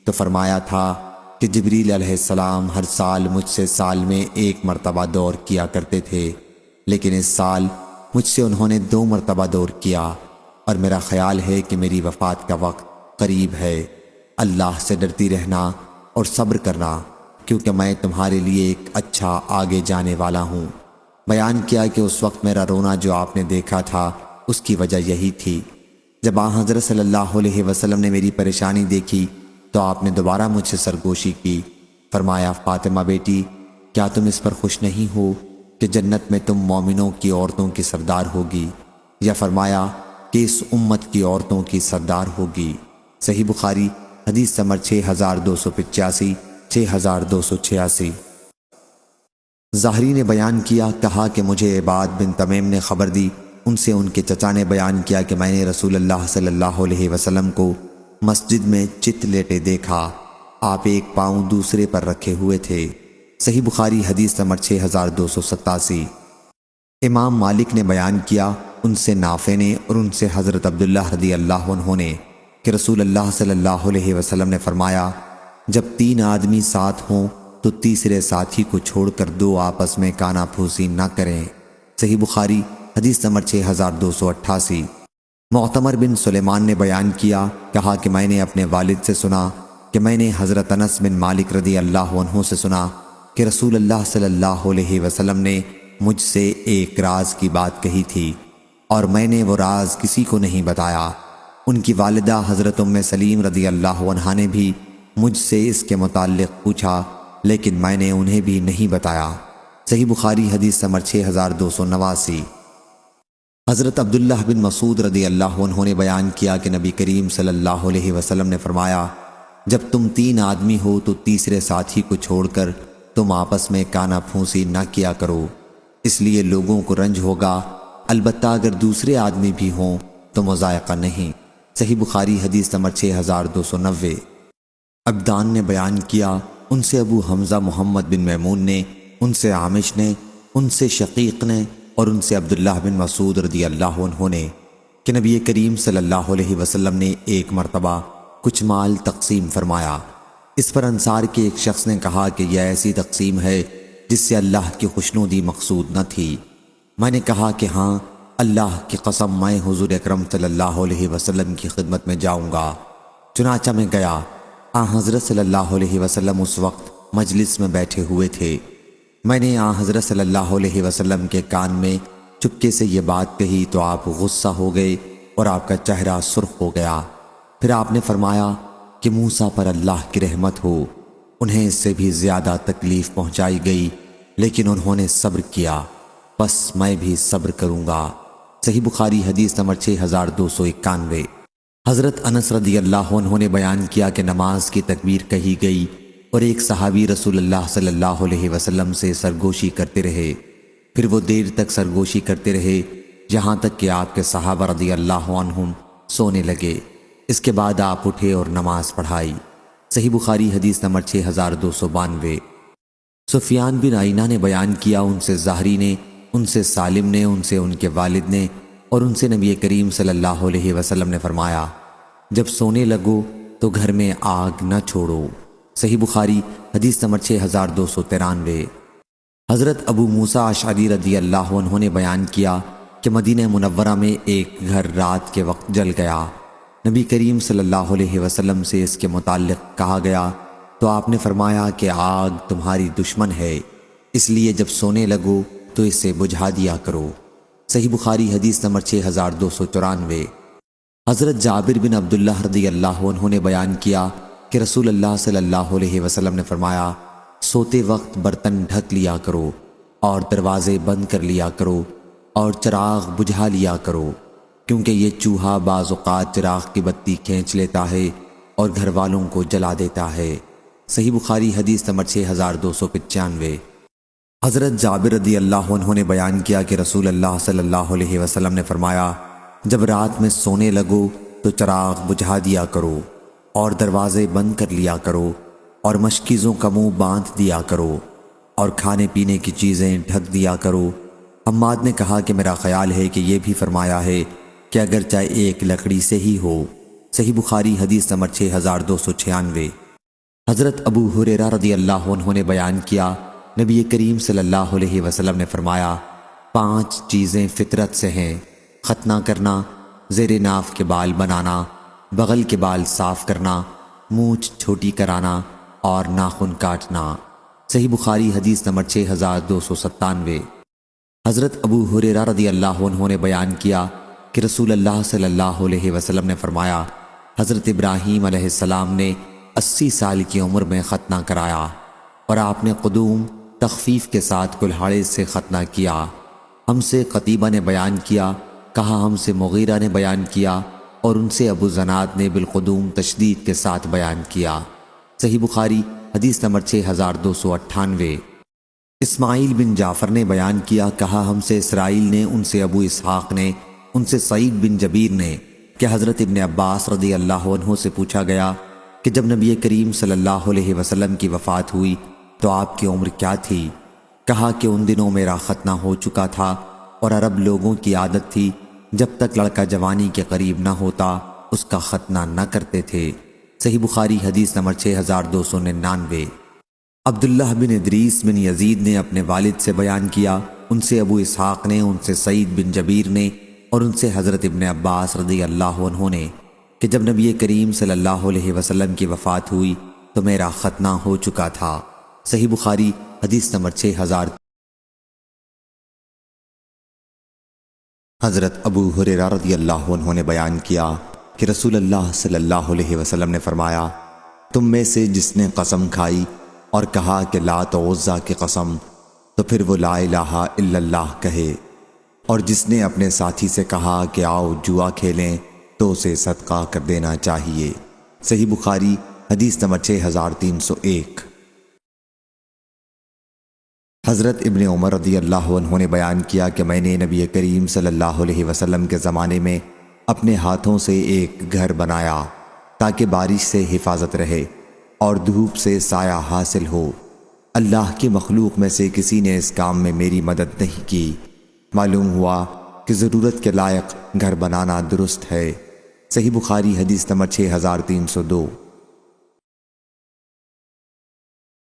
تو فرمایا تھا کہ جبریل علیہ السلام ہر سال مجھ سے سال میں 1 مرتبہ دور کیا کرتے تھے، لیکن اس سال مجھ سے انہوں نے 2 مرتبہ دور کیا، اور میرا خیال ہے کہ میری وفات کا وقت قریب ہے۔ اللہ سے ڈرتی رہنا اور صبر کرنا، کیونکہ میں تمہارے لیے ایک اچھا آگے جانے والا ہوں۔ بیان کیا کہ اس وقت میرا رونا جو آپ نے دیکھا تھا اس کی وجہ یہی تھی۔ جب حضرت صلی اللہ علیہ وسلم نے میری پریشانی دیکھی تو آپ نے دوبارہ مجھ سے سرگوشی کی۔ فرمایا، فاطمہ بیٹی، کیا تم اس پر خوش نہیں ہو کہ جنت میں تم مومنوں کی عورتوں کی سردار ہوگی؟ یا فرمایا کہ اس امت کی عورتوں کی سردار ہوگی۔ صحیح بخاری حدیث نمبر 6285، 6286۔ ظاہری نے بیان کیا، کہا کہ مجھے عباد بن تمیم نے خبر دی، ان سے ان کے چچا نے بیان کیا کہ میں نے رسول اللہ صلی اللہ علیہ وسلم کو مسجد میں چت لیٹے دیکھا، آپ ایک پاؤں دوسرے پر رکھے ہوئے تھے۔ صحیح بخاری حدیث نمبر 6287۔ امام مالک نے بیان کیا، ان سے نافع نے اور ان سے حضرت عبداللہ رضی اللہ عنہ نے کہ رسول اللہ صلی اللہ علیہ وسلم نے فرمایا، جب 3 آدمی ساتھ ہوں تو تیسرے ساتھی کو چھوڑ کر 2 آپس میں کانا پھوسی نہ کریں۔ صحیح بخاری حدیث نمبر 6288۔ معتمر بن سلیمان نے بیان کیا، کہا کہ میں نے اپنے والد سے سنا کہ میں نے حضرت انس بن مالک رضی اللہ عنہ سے سنا کہ رسول اللہ صلی اللہ علیہ وسلم نے مجھ سے ایک راز کی بات کہی تھی اور میں نے وہ راز کسی کو نہیں بتایا۔ ان کی والدہ حضرت ام سلیم رضی اللہ عنہا نے بھی مجھ سے اس کے متعلق پوچھا، لیکن میں نے انہیں بھی نہیں بتایا۔ صحیح بخاری حدیث نمبر 6289۔ حضرت عبداللہ بن مسعود رضی اللہ عنہ نے بیان کیا کہ نبی کریم صلی اللہ علیہ وسلم نے فرمایا، جب تم 3 آدمی ہو تو تیسرے ساتھی کو چھوڑ کر تم آپس میں کانا پھونسی نہ کیا کرو، اس لیے لوگوں کو رنج ہوگا، البتہ اگر دوسرے آدمی بھی ہوں تو مضائقہ نہیں۔ صحیح بخاری حدیث نمبر 6290۔ عبدان نے بیان کیا، ان سے ابو حمزہ محمد بن میمون نے، ان سے عامش نے، ان سے شقیق نے اور ان سے عبداللہ بن مسعود رضی اللہ عنہ نے کہ نبی کریم صلی اللہ علیہ وسلم نے ایک مرتبہ کچھ مال تقسیم فرمایا۔ اس پر انصار کے ایک شخص نے کہا کہ یہ ایسی تقسیم ہے جس سے اللہ کی خوشنودی مقصود نہ تھی۔ میں نے کہا کہ ہاں، اللہ کی قسم میں حضور اکرم صلی اللہ علیہ وسلم کی خدمت میں جاؤں گا۔ چنانچہ میں گیا۔ حضرت صلی اللہ علیہ وسلم اس وقت مجلس میں بیٹھے ہوئے تھے۔ میں نے حضرت صلی اللہ علیہ وسلم کے کان میں چپکے سے یہ بات کہی تو آپ غصہ ہو گئے اور آپ کا چہرہ سرخ ہو گیا۔ پھر آپ نے فرمایا کہ موسیٰ پر اللہ کی رحمت ہو، انہیں اس سے بھی زیادہ تکلیف پہنچائی گئی لیکن انہوں نے صبر کیا، بس میں بھی صبر کروں گا۔ صحیح بخاری حدیث نمبر 6291۔ حضرت انس رضی اللہ عنہ نے بیان کیا کہ نماز کی تکبیر کہی گئی اور ایک صحابی رسول اللہ صلی اللہ علیہ وسلم سے سرگوشی کرتے رہے، پھر وہ دیر تک سرگوشی کرتے رہے یہاں تک کہ آپ کے صحابہ رضی اللہ عنہم سونے لگے۔ اس کے بعد آپ اٹھے اور نماز پڑھائی۔ صحیح بخاری حدیث نمبر 6292۔ سفیان بن عینہ نے بیان کیا، ان سے زہری نے، ان سے سالم نے، ان سے ان کے والد نے اور ان سے نبی کریم صلی اللہ علیہ وسلم نے فرمایا، جب سونے لگو تو گھر میں آگ نہ چھوڑو۔ صحیح بخاری حدیث نمبر 6293۔ حضرت ابو موسیٰ اشعری رضی اللہ عنہ نے بیان کیا کہ مدینہ منورہ میں ایک گھر رات کے وقت جل گیا۔ نبی کریم صلی اللہ علیہ وسلم سے اس کے متعلق کہا گیا تو آپ نے فرمایا کہ آگ تمہاری دشمن ہے، اس لیے جب سونے لگو تو اسے بجھا دیا کرو۔ صحیح بخاری حدیث نمبر 6294۔ حضرت جابر بن عبداللہ رضی اللہ عنہ نے بیان کیا کہ رسول اللہ صلی اللہ علیہ وسلم نے فرمایا، سوتے وقت برتن ڈھک لیا کرو اور دروازے بند کر لیا کرو اور چراغ بجھا لیا کرو، کیونکہ یہ چوہا بعض اوقات چراغ کی بتی کھینچ لیتا ہے اور گھر والوں کو جلا دیتا ہے۔ صحیح بخاری حدیث نمبر 6295۔ حضرت جابر رضی اللہ عنہ نے بیان کیا کہ رسول اللہ صلی اللہ علیہ وسلم نے فرمایا، جب رات میں سونے لگو تو چراغ بجھا دیا کرو اور دروازے بند کر لیا کرو اور مشکیزوں کا منہ باندھ دیا کرو اور کھانے پینے کی چیزیں ڈھک دیا کرو۔ حماد نے کہا کہ میرا خیال ہے کہ یہ بھی فرمایا ہے کہ اگرچہ ایک لکڑی سے ہی ہو۔ صحیح بخاری حدیث نمبر 6296۔ حضرت ابو ہریرہ رضی اللہ عنہ نے بیان کیا، نبی کریم صلی اللہ علیہ وسلم نے فرمایا، 5 چیزیں فطرت سے ہیں، ختنہ کرنا، زیر ناف کے بال بنانا، بغل کے بال صاف کرنا، مونچھ چھوٹی کرانا اور ناخن کاٹنا۔ صحیح بخاری حدیث نمبر 6297۔ حضرت ابو ہریرہ رضی اللہ عنہ نے بیان کیا کہ رسول اللہ صلی اللہ علیہ وسلم نے فرمایا، حضرت ابراہیم علیہ السلام نے 80 سال کی عمر میں ختنہ کرایا اور آپ نے قدوم تخفیف کے ساتھ کلہاڑے سے ختنہ کیا۔ ہم سے قتیبہ نے بیان کیا، کہا ہم سے مغیرہ نے بیان کیا اور ان سے ابو زناد نے بالقدوم تشدید کے ساتھ بیان کیا۔ صحیح بخاری حدیث نمبر 6298۔ اسماعیل بن جعفر نے بیان کیا، کہا ہم سے اسرائیل نے، ان سے ابو اسحاق نے، ان سے سعید بن جبیر نے کہ حضرت ابن عباس رضی اللہ عنہ سے پوچھا گیا کہ جب نبی کریم صلی اللہ علیہ وسلم کی وفات ہوئی تو آپ کی عمر کیا تھی؟ کہا کہ ان دنوں میرا ختنہ ہو چکا تھا اور عرب لوگوں کی عادت تھی جب تک لڑکا جوانی کے قریب نہ ہوتا اس کا ختنہ نہ کرتے تھے۔ صحیح بخاری حدیث نمبر 6299۔ عبداللہ بن ادریس بن یزید نے اپنے والد سے بیان کیا ان سے ابو اسحاق نے، ان سے سعید بن جبیر نے اور ان سے حضرت ابن عباس رضی اللہ عنہ نے کہ جب نبی کریم صلی اللہ علیہ وسلم کی وفات ہوئی تو میرا ختنہ ہو چکا تھا۔ صحیح بخاری حدیث نمبر 6000۔ حضرت ابو ہریرہ رضی اللہ عنہ نے بیان کیا کہ رسول اللہ صلی اللہ علیہ وسلم نے فرمایا، تم میں سے جس نے قسم کھائی اور کہا کہ لات و عزیٰ کی قسم، تو پھر وہ لا الہ الا اللہ کہے، اور جس نے اپنے ساتھی سے کہا کہ آؤ جوا کھیلیں تو اسے صدقہ کر دینا چاہیے۔ صحیح بخاری حدیث نمبر 6301۔ حضرت ابن عمر رضی اللہ عنہ نے بیان کیا کہ میں نے نبی کریم صلی اللہ علیہ وسلم کے زمانے میں اپنے ہاتھوں سے ایک گھر بنایا تاکہ بارش سے حفاظت رہے اور دھوپ سے سایہ حاصل ہو۔ اللہ کی مخلوق میں سے کسی نے اس کام میں میری مدد نہیں کی۔ معلوم ہوا کہ ضرورت کے لائق گھر بنانا درست ہے۔ صحیح بخاری حدیث نمبر 6302۔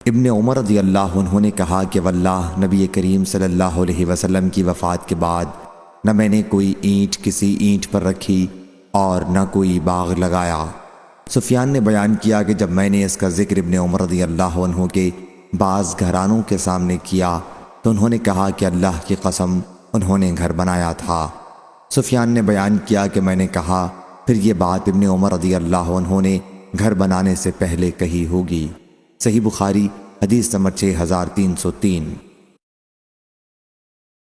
ابن عمر رضی اللہ عنہ نے کہا کہ واللہ نبی کریم صلی اللہ علیہ وسلم کی وفات کے بعد نہ میں نے کوئی اینٹ کسی اینٹ پر رکھی اور نہ کوئی باغ لگایا۔ سفیان نے بیان کیا کہ جب میں نے اس کا ذکر ابن عمر رضی اللہ عنہ کے بعض گھرانوں کے سامنے کیا تو انہوں نے کہا کہ اللہ کی قسم انہوں نے گھر بنایا تھا۔ سفیان نے بیان کیا کہ میں نے کہا پھر یہ بات ابن عمر رضی اللہ عنہ نے گھر بنانے سے پہلے کہی ہوگی۔ صحیح بخاری حدیث نمبر 6303۔